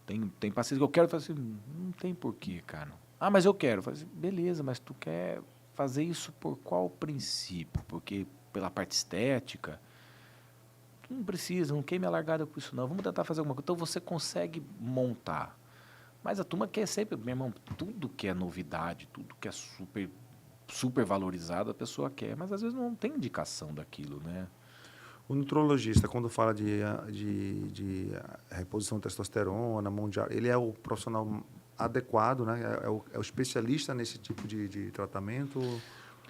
Tem pacientes que eu quero fazer assim, não tem porquê, cara. Ah, mas eu quero. Assim, beleza, mas tu quer fazer isso por qual princípio? Porque pela parte estética, tu não precisa, não queime a largada com isso não. Vamos tentar fazer alguma coisa. Então você consegue montar. Mas a turma quer sempre, meu irmão, tudo que é novidade, tudo que é super valorizado, a pessoa quer. Mas às vezes não tem indicação daquilo, né? O nutrologista, quando fala de reposição de testosterona, Mondiaro, ele é o profissional adequado, né? É o especialista nesse tipo de tratamento?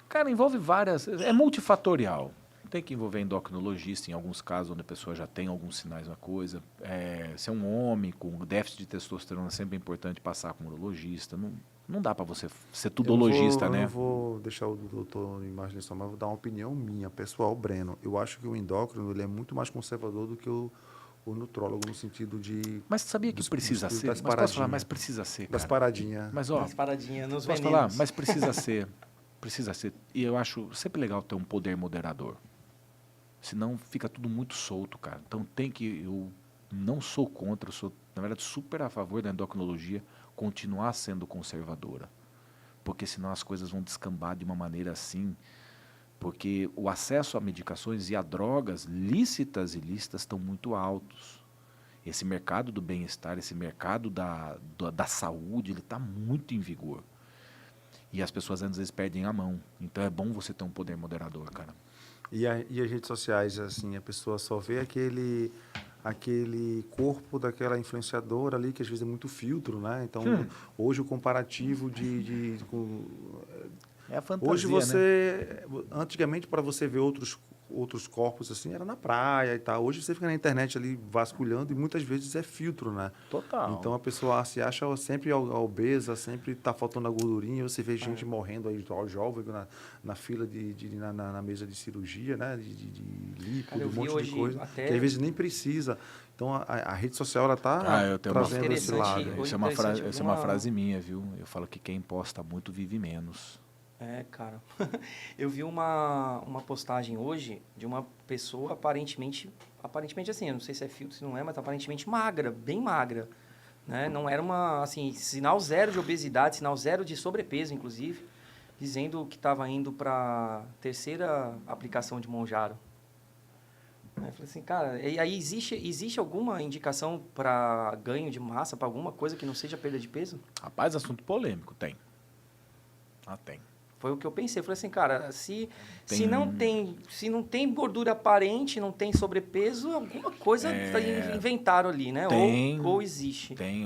Cara, envolve várias... É multifatorial. Tem que envolver endocrinologista, em alguns casos onde a pessoa já tem alguns sinais da coisa. Se é um homem com déficit de testosterona, sempre é importante passar com um urologista. Não dá para você ser tudologista, né? Eu não vou deixar o doutor imagem só, mas vou dar uma opinião minha, pessoal, Breno. Eu acho que o endócrino ele é muito mais conservador do que o nutrólogo no sentido de... Mas sabia que precisa ser? Mas posso falar, mas precisa ser, cara. Das paradinhas. Mas, ó, das paradinhas, nos posso venenos. falar? Mas precisa ser. Precisa ser. E eu acho sempre legal ter um poder moderador. Senão fica tudo muito solto, cara. Então eu não sou contra, eu sou, na verdade, super a favor da endocrinologia continuar sendo conservadora. Porque senão as coisas vão descambar de uma maneira assim... Porque o acesso a medicações e a drogas lícitas e ilícitas estão muito altos. Esse mercado do bem-estar, esse mercado da saúde, ele está muito em vigor. E as pessoas às vezes perdem a mão. Então é bom você ter um poder moderador, cara. E as redes sociais, assim, a pessoa só vê aquele corpo daquela influenciadora ali, que às vezes é muito filtro, né? Então, hoje o comparativo é a fantasia, hoje você... Né? Antigamente, para você ver outros corpos, assim, era na praia e tal. Hoje você fica na internet ali vasculhando e muitas vezes é filtro, né? Total. Então, a pessoa se acha sempre obesa, sempre está faltando a gordurinha. Você vê gente morrendo aí, jovem, na fila, na mesa de cirurgia, né? De líquido, um monte de coisa. Que às vezes nem precisa. Então, a rede social, ela está trazendo esse lado. Isso é uma frase minha, viu? Eu falo que quem posta muito vive menos. Cara. Eu vi uma postagem hoje de uma pessoa aparentemente assim, eu não sei se é filtro, se não é, mas aparentemente magra, bem magra. né? Não era assim, sinal zero de obesidade, sinal zero de sobrepeso, inclusive, dizendo que estava indo para a terceira aplicação de Mounjaro. Eu falei assim, cara, e aí existe alguma indicação para ganho de massa, para alguma coisa que não seja perda de peso? Rapaz, assunto polêmico, tem. Tem. Foi o que eu pensei. Eu falei assim, cara, se não tem gordura aparente, não tem sobrepeso, alguma coisa inventaram ali, né? Ou existe. Tem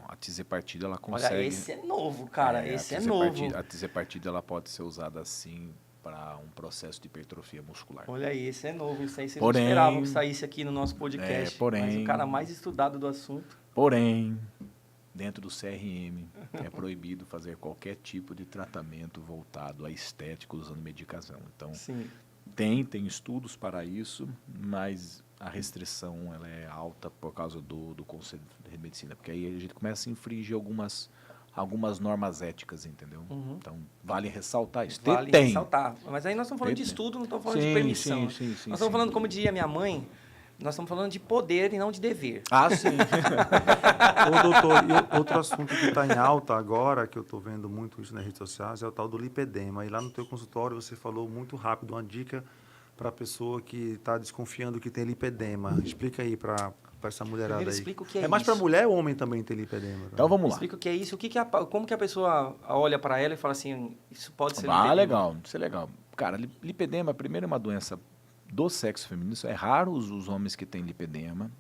a tizepartida, ela consegue... Olha, esse é novo, cara. Esse é novo. A tizepartida, ela pode ser usada assim para um processo de hipertrofia muscular. Olha aí, esse é novo. Isso aí vocês não esperavam que saísse aqui no nosso podcast. Mas o cara mais estudado do assunto. Porém, dentro do CRM, é proibido fazer qualquer tipo de tratamento voltado à estética usando medicação. Então, sim, tem estudos para isso, mas a restrição ela é alta por causa do Conselho de Medicina, porque aí a gente começa a infringir algumas normas éticas, entendeu? Uhum. Então, vale ressaltar isso. Vale ressaltar. Mas aí nós estamos falando de estudo, não estamos falando de permissão. Sim, nós estamos falando, como diria minha mãe, nós estamos falando de poder e não de dever. Ah, sim. Ô, doutor, e outro assunto que está em alta agora, que eu estou vendo muito isso nas redes sociais, é o tal do lipedema. E lá no teu consultório você falou muito rápido uma dica para a pessoa que está desconfiando que tem lipedema. Explica aí para essa mulherada aí. Explica o que é mais isso. para mulher ou homem também tem lipedema? Também? Então vamos lá. Explica o que é isso, como que a pessoa olha para ela e fala assim, isso pode ser lipedema. Legal, isso é legal. Cara, lipedema, primeiro, é uma doença do sexo feminino. Isso é raro os homens que têm lipedema.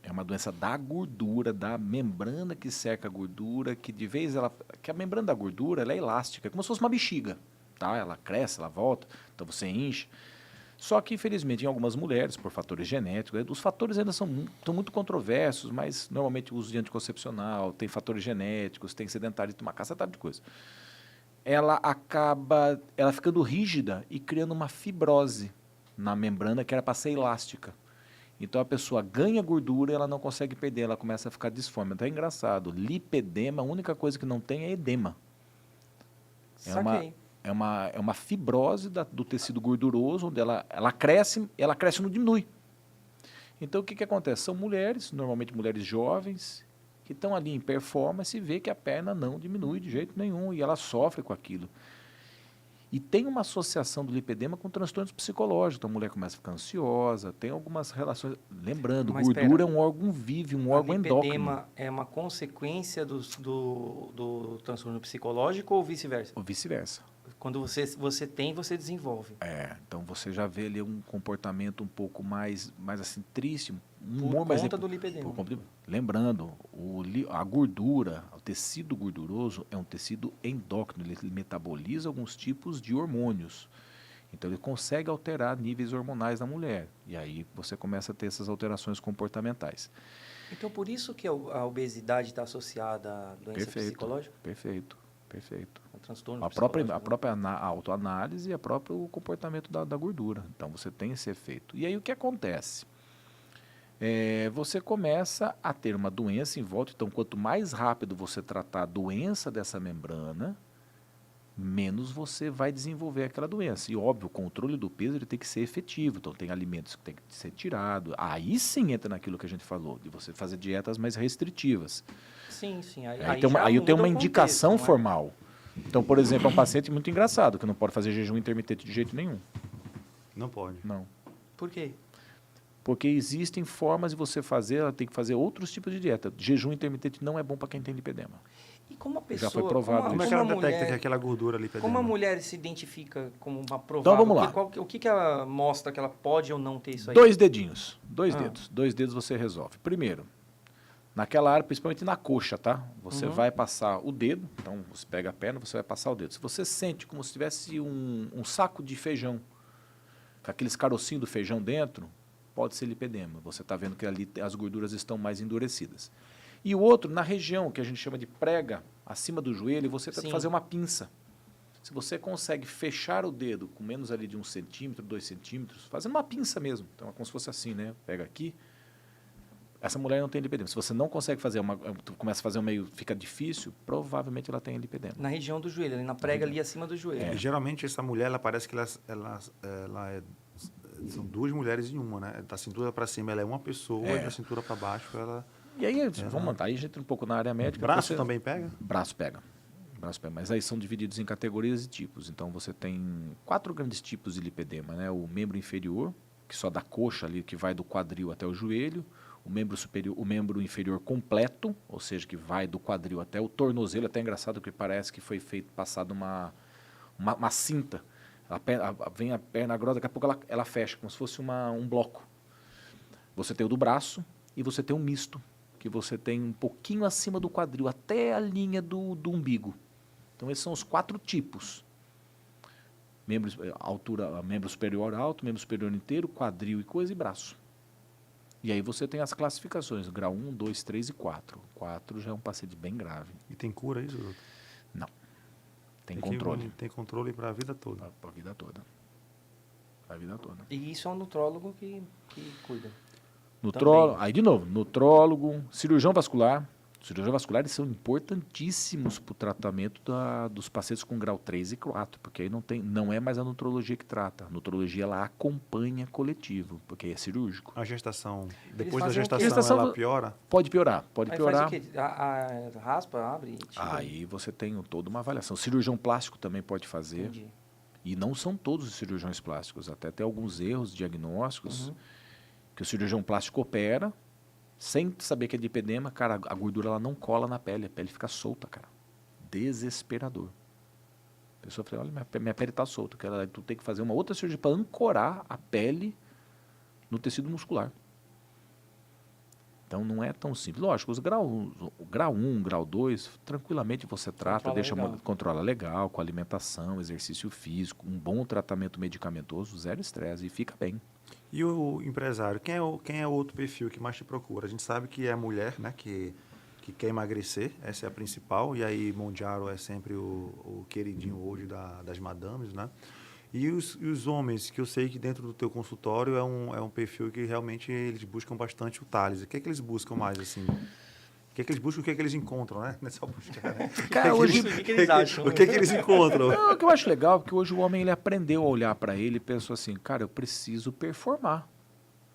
É uma doença da gordura, da membrana que cerca a gordura, que de vez que a membrana da gordura ela é elástica, como se fosse uma bexiga, tá? Ela cresce, ela volta, então você enche. Só que, infelizmente, em algumas mulheres, por fatores genéticos, os fatores ainda estão muito controversos, mas normalmente o uso de anticoncepcional, tem fatores genéticos, tem sedentarismo, uma cacetada de coisa. Ela acaba ficando rígida e criando uma fibrose na membrana que era para ser elástica. Então a pessoa ganha gordura e ela não consegue perder, ela começa a ficar disforme. Então é engraçado, lipedema, a única coisa que não tem é edema. É uma fibrose do tecido gorduroso, onde ela cresce e não diminui. Então o que acontece? São mulheres, normalmente mulheres jovens, que estão ali em performance e vê que a perna não diminui de jeito nenhum e ela sofre com aquilo. E tem uma associação do lipedema com transtornos psicológicos. Então a mulher começa a ficar ansiosa, tem algumas relações... Lembrando, gordura é um órgão vivo, um órgão endócrino. O lipedema é uma consequência do transtorno psicológico ou vice-versa? Ou vice-versa. Quando você tem, você desenvolve. Então você já vê ali um comportamento um pouco mais assim, triste, por conta do lipedema. Lembrando, a gordura, o tecido gorduroso é um tecido endócrino, ele metaboliza alguns tipos de hormônios. Então ele consegue alterar níveis hormonais na mulher. E aí você começa a ter essas alterações comportamentais. Então por isso que a obesidade está associada à doença psicológica? Perfeito. O transtorno a própria autoanálise e o próprio comportamento da gordura. Então, você tem esse efeito. E aí, o que acontece? Você começa a ter uma doença em volta. Então, quanto mais rápido você tratar a doença dessa membrana, menos você vai desenvolver aquela doença. E, óbvio, o controle do peso ele tem que ser efetivo. Então, tem alimentos que tem que ser tirados. Aí sim entra naquilo que a gente falou, de você fazer dietas mais restritivas. Sim. Aí tem uma indicação formal. Então, por exemplo, é um paciente muito engraçado, que não pode fazer jejum intermitente de jeito nenhum. Não pode? Não. Por quê? Porque existem formas de você fazer, ela tem que fazer outros tipos de dieta. Jejum intermitente não é bom para quem tem lipedema. E como a pessoa... Já foi provado como é que ela detecta que é aquela gordura lipedema? Como a mulher se identifica como uma provável... Então, vamos lá. O que ela mostra que ela pode ou não ter isso aí? 2 dedinhos. 2 dedos. 2 dedos você resolve. Primeiro, naquela área, principalmente na coxa, tá? Você vai passar o dedo, então você pega a perna, você vai passar o dedo. Se você sente como se tivesse um saco de feijão, com aqueles carocinhos do feijão dentro, pode ser lipedema. Você está vendo que ali as gorduras estão mais endurecidas. E o outro, na região que a gente chama de prega, acima do joelho, você tenta fazer uma pinça. Se você consegue fechar o dedo com menos ali de 1 centímetro, 2 centímetros, fazendo uma pinça mesmo, então é como se fosse assim, né? Pega aqui. Essa mulher não tem lipedema. Se você não consegue fazer começa a fazer meio, fica difícil, provavelmente ela tem lipedema. Na região do joelho, ali na prega ali acima do joelho. Geralmente essa mulher, ela parece que são 2 mulheres em uma, né? Da cintura para cima ela é uma pessoa e da cintura para baixo ela... E aí, vamos montar. Aí a gente entra um pouco na área médica. Braço também pega? Braço pega. Mas aí são divididos em categorias e tipos. Então você tem 4 grandes tipos de lipedema, né? O membro inferior, que só da coxa ali, que vai do quadril até o joelho. O membro superior, o membro inferior completo, ou seja, que vai do quadril até o tornozelo. Até engraçado que parece que foi passado uma cinta. Vem a perna grossa, daqui a pouco ela fecha, como se fosse um bloco. Você tem o do braço e você tem um misto, que você tem um pouquinho acima do quadril, até a linha do umbigo. Então, esses são os 4 tipos. Membro superior alto, membro superior inteiro, quadril e coisa, e braço. E aí você tem as classificações, grau 1, 2, 3 e 4. 4 já é um paciente bem grave. E tem cura isso, doutor? Não. Tem controle. Tem controle para a vida toda. Para a vida toda. Para a vida toda. E isso é um nutrólogo que cuida. Aí, de novo, nutrólogo, cirurgião vascular. Cirurgião vascular, eles são importantíssimos para o tratamento dos pacientes com grau 3 e 4, porque aí não é mais a nutrologia que trata. A nutrologia, ela acompanha coletivo, porque é cirúrgico. A gestação, depois da fazem gestação, ela piora? Pode piorar, pode Aí piorar. faz o quê? Raspa, abre? Aí você tem toda uma avaliação. Cirurgião plástico também pode fazer. Entendi. E não são todos os cirurgiões plásticos. Até tem alguns erros diagnósticos que o cirurgião plástico opera, sem saber que é de lipedema, cara, a gordura ela não cola na pele, a pele fica solta, cara. Desesperador. A pessoa fala, olha, minha pele está solta, tu tem que fazer uma outra cirurgia para ancorar a pele no tecido muscular. Então não é tão simples. Lógico, o grau 1, grau 2, tranquilamente você trata, controla legal, com alimentação, exercício físico, um bom tratamento medicamentoso, zero estresse e fica bem. E o empresário, quem é o outro perfil que mais te procura? A gente sabe que é a mulher, né, que quer emagrecer, essa é a principal, e aí Mondiaro é sempre o queridinho hoje das madames, né? E os homens, que eu sei que dentro do teu consultório é um perfil que realmente eles buscam bastante o Thales. O que é que eles buscam mais, assim? O que é que eles buscam, o que é que eles encontram, né? Não é só buscar, né? Cara, o que eles acham? O que é que eles encontram? Não, o que eu acho legal é que hoje o homem ele aprendeu a olhar para ele e pensou assim, cara, eu preciso performar.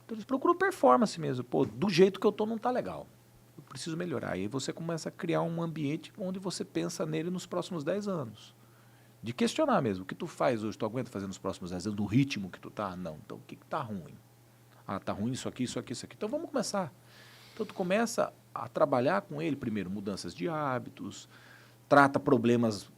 Então eles procuram performance mesmo. Pô, do jeito que eu tô não tá legal. Eu preciso melhorar. E aí você começa a criar um ambiente onde você pensa nele nos próximos 10 anos. De questionar mesmo. O que tu faz hoje? Tu aguenta fazer nos próximos 10 anos do ritmo que tu tá? Não. Então o que tá ruim? Ah, tá ruim isso aqui, isso aqui, isso aqui. Então vamos começar. Então tu começa a trabalhar com ele, primeiro, mudanças de hábitos, trata problemas,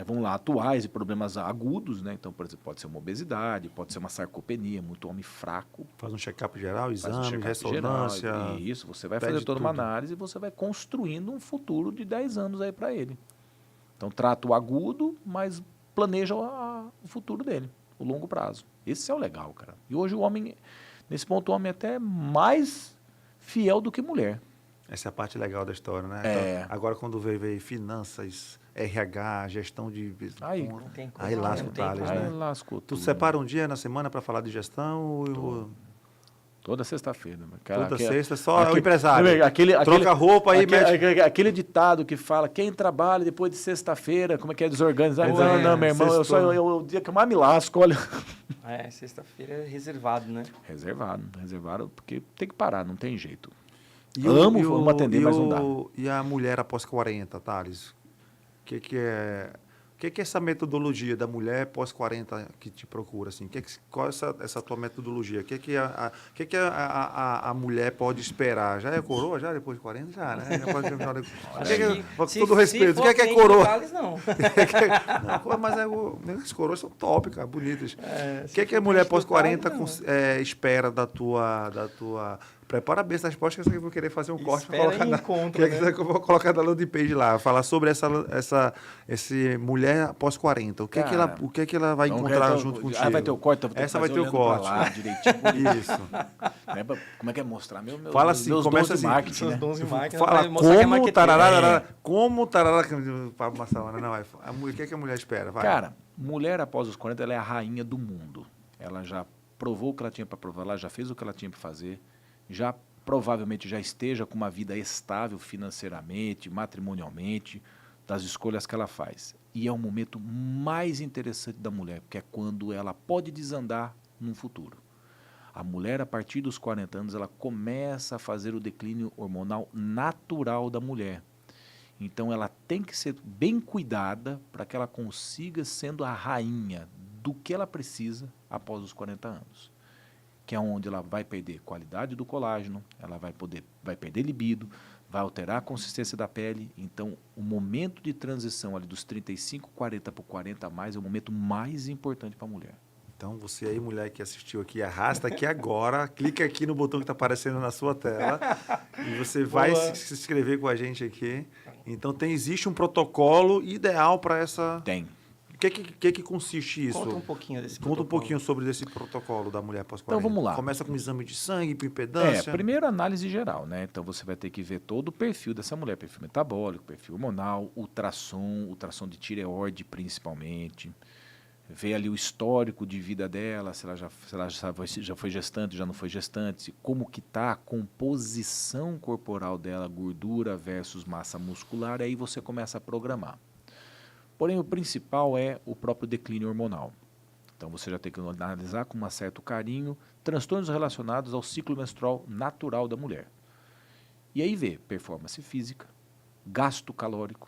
vamos lá, atuais e problemas agudos, né? Então, por exemplo, pode ser uma obesidade, pode ser uma sarcopenia, muito homem fraco. Faz um check-up geral, exame, ressonância. Geral, isso, você vai fazer toda uma análise e você vai construindo um futuro de 10 anos aí para ele. Então, trata o agudo, mas planeja o futuro dele, o longo prazo. Esse é o legal, cara. E hoje o homem, nesse ponto, o homem é até mais fiel do que mulher. Essa é a parte legal da história, né? É. Então, agora, quando veio finanças, RH, gestão de... Aí lasca o Thales, né? Aí lascou tudo. Tu separa um dia na semana para falar de gestão? Toda sexta-feira. Toda sexta, só o empresário. Troca roupa aí, aquele ditado que fala, quem trabalha depois de sexta-feira, como é que é desorganizado? Não, meu irmão, o dia que eu mais me lasco, olha. Sexta-feira é reservado, né? Reservado, porque tem que parar, não tem jeito. Vamos atender, mas não dá. E a mulher após 40, Thales? O que é essa metodologia da mulher pós-40 que te procura? Assim? Qual é essa tua metodologia? O que a mulher pode esperar? Já é coroa? Já depois de 40? Já, né? Com todo respeito, o que é coroa? Thales, não. Não, mas as coroas são top, cara, bonitas. O que a mulher pós-40 espera da tua... Prepara bem essas postas que eu vou querer fazer um corte para colocar eu vou colocar na landing page lá, falar sobre essa mulher após 40. O que é que ela vai encontrar junto contigo? Vai ter o corte, essa vai ter o corte. Lá, direitinho. Isso. Como é que é mostrar fala assim, meus começa dons de marketing, né? Dons de marketing. Fala como tarará, Pablo Massalana, não, o que a mulher espera? Vai. Cara, mulher após os 40, ela é a rainha do mundo. Ela já provou o que ela tinha para provar, ela já fez o que ela tinha para fazer, já provavelmente já esteja com uma vida estável financeiramente, matrimonialmente, das escolhas que ela faz. E é o momento mais interessante da mulher, porque é quando ela pode desandar num futuro. A mulher, a partir dos 40 anos, ela começa a fazer o declínio hormonal natural da mulher. Então, ela tem que ser bem cuidada para que ela consiga sendo a rainha do que ela precisa após os 40 anos. Que é onde ela vai perder qualidade do colágeno, ela vai perder libido, vai alterar a consistência da pele. Então, o momento de transição ali dos 35, 40 para 40 a mais é o momento mais importante para a mulher. Então, você aí, mulher que assistiu aqui, arrasta aqui agora, clica aqui no botão que está aparecendo na sua tela e você vai se inscrever com a gente aqui. Então, existe um protocolo ideal para essa... Tem. O que consiste isso? Conta um pouquinho desse protocolo. Conta um pouquinho sobre esse protocolo da mulher pós-40. Então, vamos lá. Começa com exame de sangue, bioimpedância. Primeiro análise geral, né? Então, você vai ter que ver todo o perfil dessa mulher, perfil metabólico, perfil hormonal, ultrassom de tireoide principalmente, ver ali o histórico de vida dela, se ela já foi gestante, já não foi gestante, como que está a composição corporal dela, gordura versus massa muscular, aí você começa a programar. Porém, o principal é o próprio declínio hormonal. Então, você já tem que analisar com um certo carinho transtornos relacionados ao ciclo menstrual natural da mulher. E aí ver performance física, gasto calórico,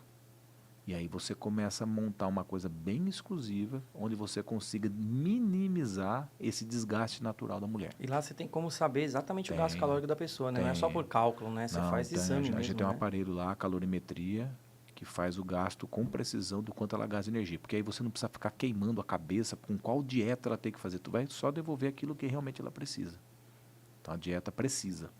e aí você começa a montar uma coisa bem exclusiva, onde você consiga minimizar esse desgaste natural da mulher. E lá você tem como saber exatamente o gasto calórico da pessoa, né? Não é só por cálculo, né? Você faz exame mesmo, A gente tem um né? aparelho lá, a calorimetria, que faz o gasto com precisão do quanto ela gasta energia. Porque aí você não precisa ficar queimando a cabeça com qual dieta ela tem que fazer. Tu vai só devolver aquilo que realmente ela precisa. Então a dieta precisa.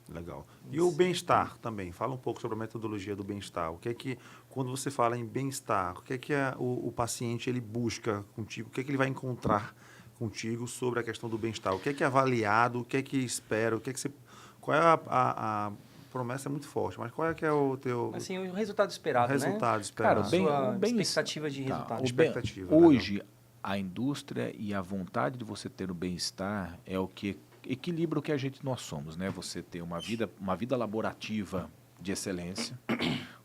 Legal. E o bem-estar também. Fala um pouco sobre a metodologia do bem-estar. O que é que, quando você fala em bem-estar, o que é que o paciente ele busca contigo? O que é que ele vai encontrar contigo sobre a questão do bem-estar? O que é avaliado? O que é que espera? O que é que você... Qual é a promessa é muito forte, mas qual é que é o teu... Assim, o resultado esperado, o resultado esperado. Cara, o expectativa de resultado. Hoje, a indústria e a vontade de você ter o bem-estar é o que equilibra o que nós somos, né? Você ter uma vida laborativa de excelência,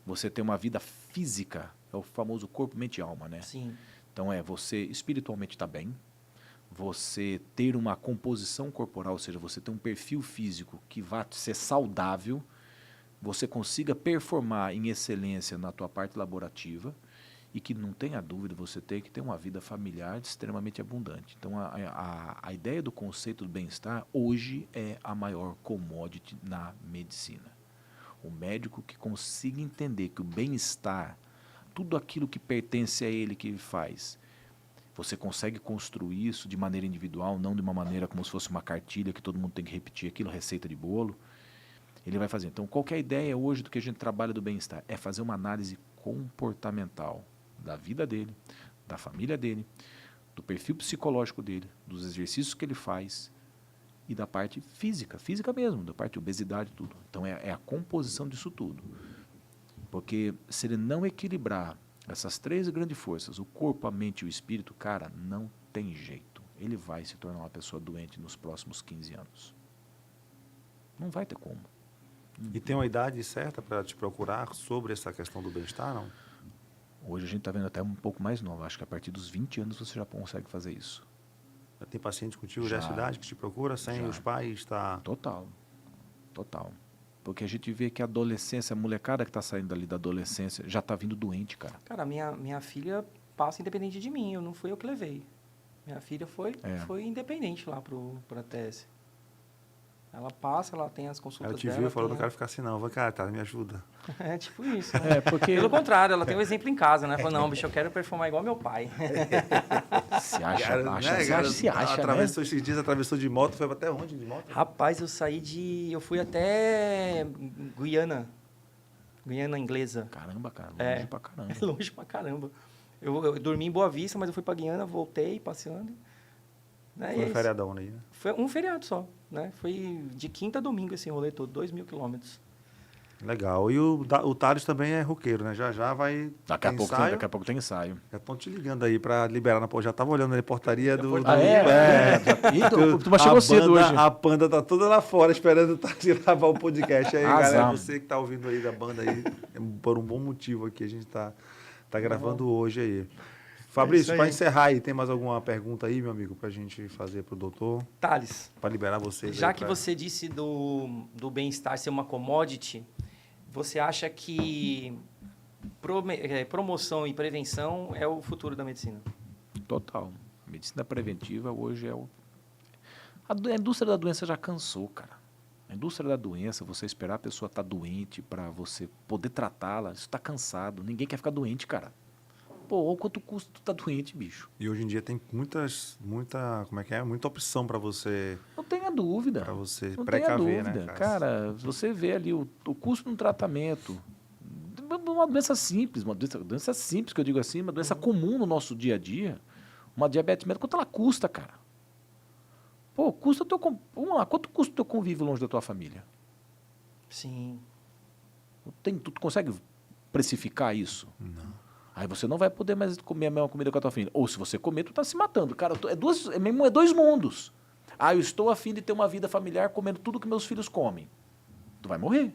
você ter uma vida física, é o famoso corpo, mente e alma, né? Sim. Então, você espiritualmente está bem, você ter uma composição corporal, ou seja, você ter um perfil físico que vá ser saudável, você consiga performar em excelência na tua parte laborativa e que não tenha dúvida, você tem que ter uma vida familiar extremamente abundante. Então, a ideia do conceito do bem-estar hoje é a maior commodity na medicina. O médico que consiga entender que o bem-estar, tudo aquilo que pertence a ele que ele faz, você consegue construir isso de maneira individual, não de uma maneira como se fosse uma cartilha que todo mundo tem que repetir aquilo, receita de bolo. Ele vai fazer. Então, qualquer ideia hoje do que a gente trabalha do bem-estar é fazer uma análise comportamental da vida dele, da família dele, do perfil psicológico dele, dos exercícios que ele faz e da parte física mesmo, da parte de obesidade, tudo. Então, é a composição disso tudo. Porque se ele não equilibrar essas três grandes forças, o corpo, a mente e o espírito, cara, não tem jeito. Ele vai se tornar uma pessoa doente nos próximos 15 anos. Não vai ter como. E tem uma idade certa para te procurar sobre essa questão do bem-estar, não? Hoje a gente está vendo até um pouco mais novo. Acho que a partir dos 20 anos você já consegue fazer isso. Já tem paciente contigo dessa idade que te procura sem os pais? Tá... Total. Porque a gente vê que a adolescência, a molecada que está saindo ali da adolescência, já está vindo doente, cara. Cara, minha filha passa independente de mim. Não fui eu que levei. Minha filha foi independente lá para a TS. Ela passa, ela tem as consultas dela. Eu te vi falando, não quero ficar assim não. Vai, cara, tá, me ajuda. É tipo isso. Né? Porque... Pelo contrário, ela tem um exemplo em casa, né? Falou, não, bicho, eu quero performar igual meu pai. Se acha, atravessou esses dias, atravessou de moto, foi até onde de moto? Rapaz, eu fui até Guiana Inglesa. Caramba, cara, longe pra caramba. É longe pra caramba. Eu dormi em Boa Vista, mas eu fui pra Guiana, voltei passeando. Né? Foi um feriadão aí, né? Foi um feriado só, né? Foi de quinta a domingo, assim, rolê todo, 2.000 quilômetros. Legal. E o Thales também é roqueiro, né? Já vai... Daqui a pouco tem ensaio. Já estão te ligando aí para liberar na... Já estava olhando na portaria do... Tu chegou cedo hoje. A banda tá toda lá fora esperando o Thales gravar o podcast. Aí, galera, você que tá ouvindo aí da banda aí, por um bom motivo aqui, a gente tá gravando hoje aí. Fabrício, para encerrar aí, tem mais alguma pergunta aí, meu amigo, para a gente fazer para o doutor? Thales, para liberar vocês. Já que você disse do bem-estar ser uma commodity, você acha que promoção e prevenção é o futuro da medicina? Total. A medicina preventiva hoje é o... A indústria da doença já cansou, cara. A indústria da doença, você esperar a pessoa estar doente para você poder tratá-la, isso está cansado. Ninguém quer ficar doente, cara. Pô, olha quanto custa tu tá doente, bicho. E hoje em dia tem muita opção para você... Não tenha dúvida. Para você não precaver, tenha dúvida. né? Cara, você vê ali o custo no tratamento. Uma doença simples, uma doença simples que eu digo assim, uma doença comum no nosso dia a dia. Uma diabetes mellitus, quanto ela custa, cara? Pô, custa vamos lá, quanto custa o teu convívio longe da tua família? Sim. Tu consegue precificar isso? Não. Aí você não vai poder mais comer a mesma comida com a tua família. Ou se você comer, tu tá se matando. Cara, é dois mundos. Eu estou a fim de ter uma vida familiar comendo tudo que meus filhos comem. Tu vai morrer.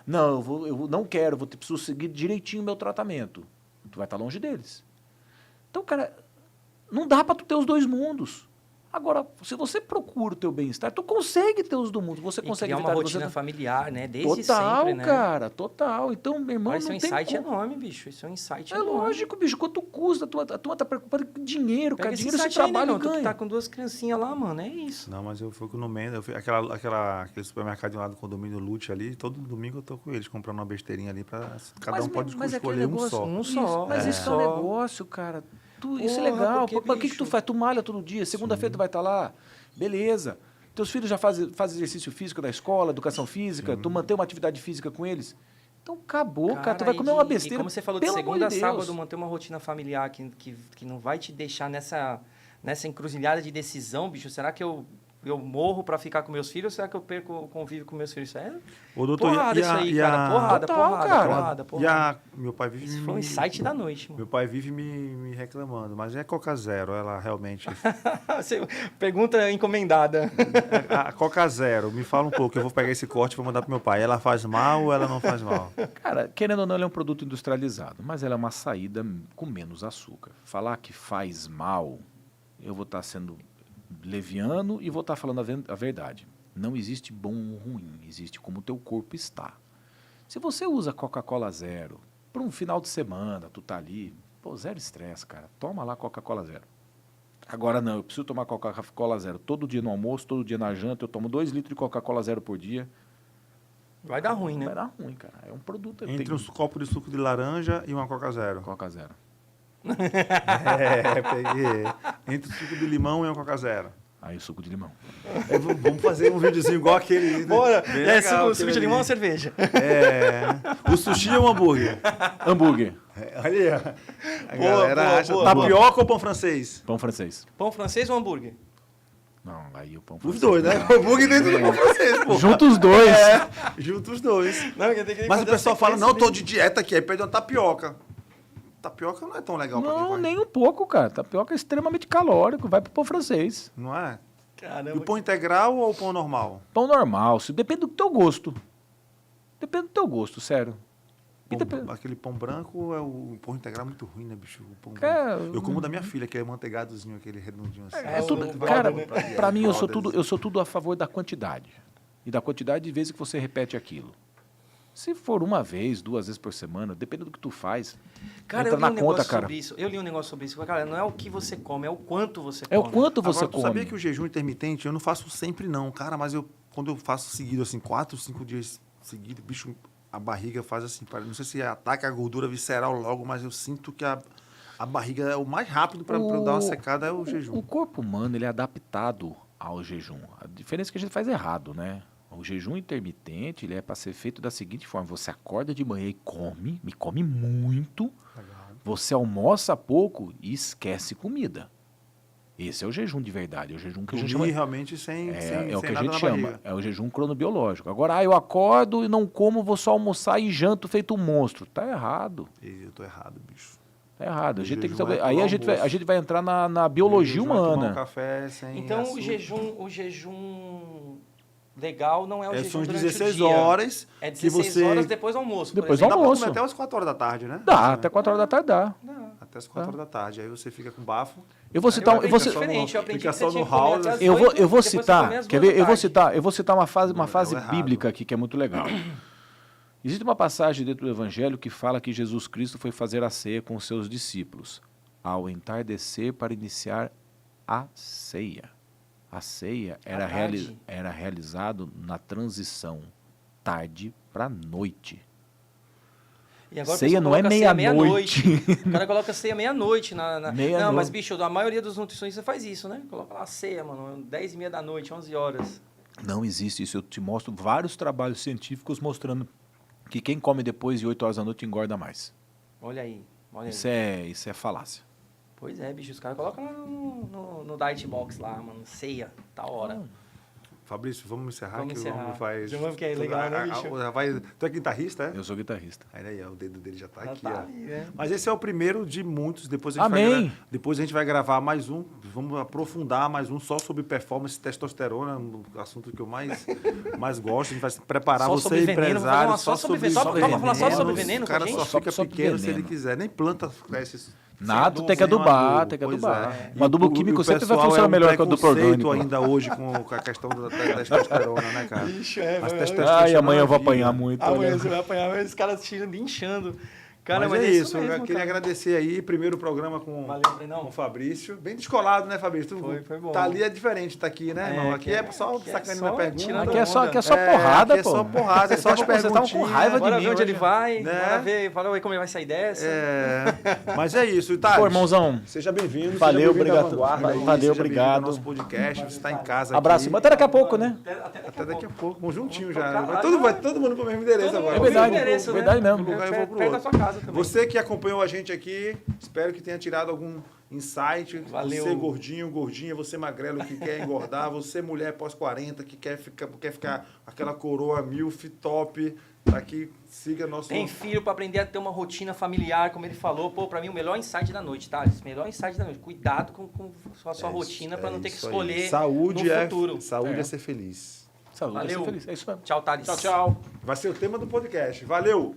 Não, eu não quero, preciso seguir direitinho o meu tratamento. Tu vai estar longe deles. Então, cara, não dá para tu ter os dois mundos. Agora, se você procura o teu bem-estar, tu consegue ter os do mundo. Você consegue criar uma rotina familiar, né? Desde total, sempre, né? Cara, total. Então, meu irmão, isso é um insight enorme, bicho. Isso é um insight enorme. É lógico, bicho. Quanto custa? A turma tá preocupada com dinheiro, cara. Dinheiro se trabalha e ganha. Tu tá com 2 criancinhas lá, mano. É isso. Não, mas eu fui no Menda, aquele supermercadinho lá do condomínio Lute ali, todo domingo eu tô com eles, comprando uma besteirinha ali para cada um pode escolher um só. Um só. Mas isso é um negócio, cara. Isso é legal. O que tu faz? Tu malha todo dia. Segunda-feira tu vai estar lá. Beleza. Teus filhos já fazem exercício físico da escola, educação física. Tu mantém uma atividade física com eles. Então acabou, cara. Tu vai comer uma besteira. E como você falou, de segunda a sábado, manter uma rotina familiar que não vai te deixar nessa encruzilhada de decisão, bicho. Será que eu morro para ficar com meus filhos ou será que eu perco o convívio com meus filhos? Isso é porrada isso aí, cara. Porrada. Meu pai vive... Isso foi um insight da noite, mano. Meu pai vive me reclamando, mas é Coca Zero, ela realmente... Pergunta encomendada. A Coca Zero, me fala um pouco, eu vou pegar esse corte e vou mandar pro meu pai. Ela faz mal ou ela não faz mal? Cara, querendo ou não, ela é um produto industrializado, mas ela é uma saída com menos açúcar. Falar que faz mal, eu vou estar sendo... leviano e vou estar falando a verdade. Não existe bom ou ruim, existe como o teu corpo está. Se você usa Coca-Cola Zero para um final de semana, tu tá ali, zero estresse, cara. Toma lá Coca-Cola Zero. Agora não, eu preciso tomar Coca-Cola Zero todo dia no almoço, todo dia na janta, eu tomo 2 litros de Coca-Cola Zero por dia. Vai dar ruim, né? Vai dar ruim, cara. É um produto... Entre um copo de suco de laranja e uma Coca Zero. Coca Zero. Peguei. Entre o suco de limão e uma Coca Zero. Aí o suco de limão. Vamos fazer um videozinho igual aquele. Bora! Suco de limão ou cerveja? O sushi é um hambúrguer? Hambúrguer. Olha aí. A galera acha tapioca ou pão francês? Pão francês. Pão francês ou hambúrguer? Não, aí o pão francês. Os dois, né? O hambúrguer dentro do pão francês, pô. Junta os dois. Junta os dois. Não, mas o pessoal fala, não, eu tô de dieta aqui, aí pede uma tapioca. Tapioca não é tão legal pra quem vai. Não, nem um pouco, cara. Tapioca é extremamente calórico. Vai pro pão francês. Não é? Caramba. E o pão integral ou o pão normal? Pão normal. Depende do teu gosto. Depende do teu gosto, sério. Aquele pão branco, o pão integral é muito ruim, né, bicho? O pão eu como da minha filha, que é manteigadozinho, aquele redondinho assim. Cara, pra mim, eu sou tudo a favor da quantidade. E da quantidade de vezes que você repete aquilo. Se for 1 vez, 2 vezes por semana, depende do que tu faz. Cara, eu li um negócio sobre isso. Eu li um negócio sobre isso. Cara, não é o que você come, é o quanto você come. É o quanto você Agora, come. Tu sabia que o jejum intermitente, eu não faço sempre não, cara, mas quando eu faço seguido, assim, 4, 5 dias seguidos, bicho, a barriga faz assim, não sei se ataca a gordura visceral logo, mas eu sinto que a barriga é o mais rápido para eu dar uma secada, é o jejum. O corpo humano, ele é adaptado ao jejum. A diferença é que a gente faz errado, né? O jejum intermitente, ele é para ser feito da seguinte forma: você acorda de manhã e come muito, você almoça pouco e esquece comida. Esse é o jejum de verdade, é o jejum que a gente chama... realmente sem o que a gente chama, é o jejum cronobiológico. Agora, eu acordo e não como, vou só almoçar e janto feito um monstro. Tá errado. Eu tô errado, bicho. Tá errado. A gente tem que saber. Aí a gente vai entrar na biologia humana. Um café sem então, açúcar. o jejum legal não é o jejum são durante 16 o dia. É 16 horas depois do almoço. Depois do almoço. Dá pra comer até umas 4 horas da tarde, né? Dá, até 4 horas da tarde dá. Até as 4 horas da tarde. Aí você fica com bafo. Eu vou citar, eu aprendi fica que só você no tinha que comer house. até as eu 8, vou depois você citar, come às quer 2 ver? da Eu vou citar uma frase errado. bíblica aqui que é muito legal. Existe uma passagem dentro do Evangelho que fala que Jesus Cristo foi fazer a ceia com os seus discípulos ao entardecer para iniciar a ceia. A ceia era realizado na transição tarde para noite. E agora ceia não é meia-noite. O cara coloca ceia meia-noite. Não, mas, bicho, a maioria dos nutricionistas faz isso, né? Coloca lá a ceia, mano, 10h30 da noite, 11 horas. Não existe isso. Eu te mostro vários trabalhos científicos mostrando que quem come depois de 8 horas da noite engorda mais. Olha aí. Isso é falácia. Pois é, bicho, os caras colocam lá no Diet Box lá, mano, ceia, tal hora. Fabrício, vamos encerrar? Vamos encerrar. O homem faz... O homem que é legal, né, bicho? Tu é guitarrista, é? Eu sou guitarrista. Aí, o dedo dele já tá Já aqui, tá ó. ali, né? Mas esse é o primeiro de muitos. Depois a gente vai gravar mais um. Vamos aprofundar mais um só sobre performance, testosterona, um assunto que eu mais gosto. A gente vai se preparar, Só você sobre veneno, empresário. vamos falar só sobre veneno. O cara com a só gente? fica Só sobre pequeno se veneno. ele quiser. Nem planta cresce. Nada, tem que sem um adubar, adubo, tem que pois adubar. é. O adubo químico sempre vai funcionar melhor que o adubo orgânico. Ainda hoje com a questão da testosterona, né, cara? Bicho, Mas velho. testosterona Ai, amanhã eu vou vida. apanhar muito. Amanhã olha. você vai apanhar, mas os caras tirando, inchando. Cara, mas é isso, mesmo, eu queria cara. agradecer aí, primeiro programa com o Fabrício. Bem descolado, né, Fabrício? Foi bom. Tá ali é diferente, tá aqui, né, irmão? Aqui é só sacaninho na pergunta. tirando Aqui é só onda. porrada, aqui pô. é só porrada, é só as Vocês estavam com perguntinhas. raiva de Bora mim ver onde hoje. ele vai, né? bora ver, fala aí como ele vai sair dessa. Mas é isso, tá? Pô, irmãozão. Seja bem-vindo. Valeu, seja bem-vindo à obrigado. Vanguarda aí, Valeu, seja bem-vindo obrigado. ao nosso podcast, você está em casa Abraço. aqui. Até daqui a pouco, né? Até daqui a pouco, conjuntinho já. Caralho. Vai todo mundo pro mesmo endereço Todo agora. mundo É verdade, no endereço, verdade né? mesmo. Um lugar eu vou pro Perto da outro. sua casa também. Você que acompanhou a gente aqui, espero que tenha tirado algum insight. Valeu. Você gordinho, gordinha, você magrelo que quer engordar, você mulher pós-40 que quer ficar aquela coroa milf top, tá aqui, siga nosso... Tem filho pra aprender a ter uma rotina familiar, como ele falou. Pô, pra mim o melhor insight da noite, tá? O melhor insight da noite. Cuidado com a sua rotina pra não ter que isso aí. escolher Saúde no é futuro. Saúde é ser feliz. Saúde, Valeu. ser feliz. É isso mesmo. Tchau, Thales. Tchau, tchau. Vai ser o tema do podcast. Valeu!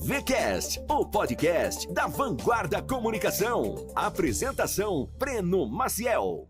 VCast, o podcast da Vanguarda Comunicação. Apresentação, Breno Maciel.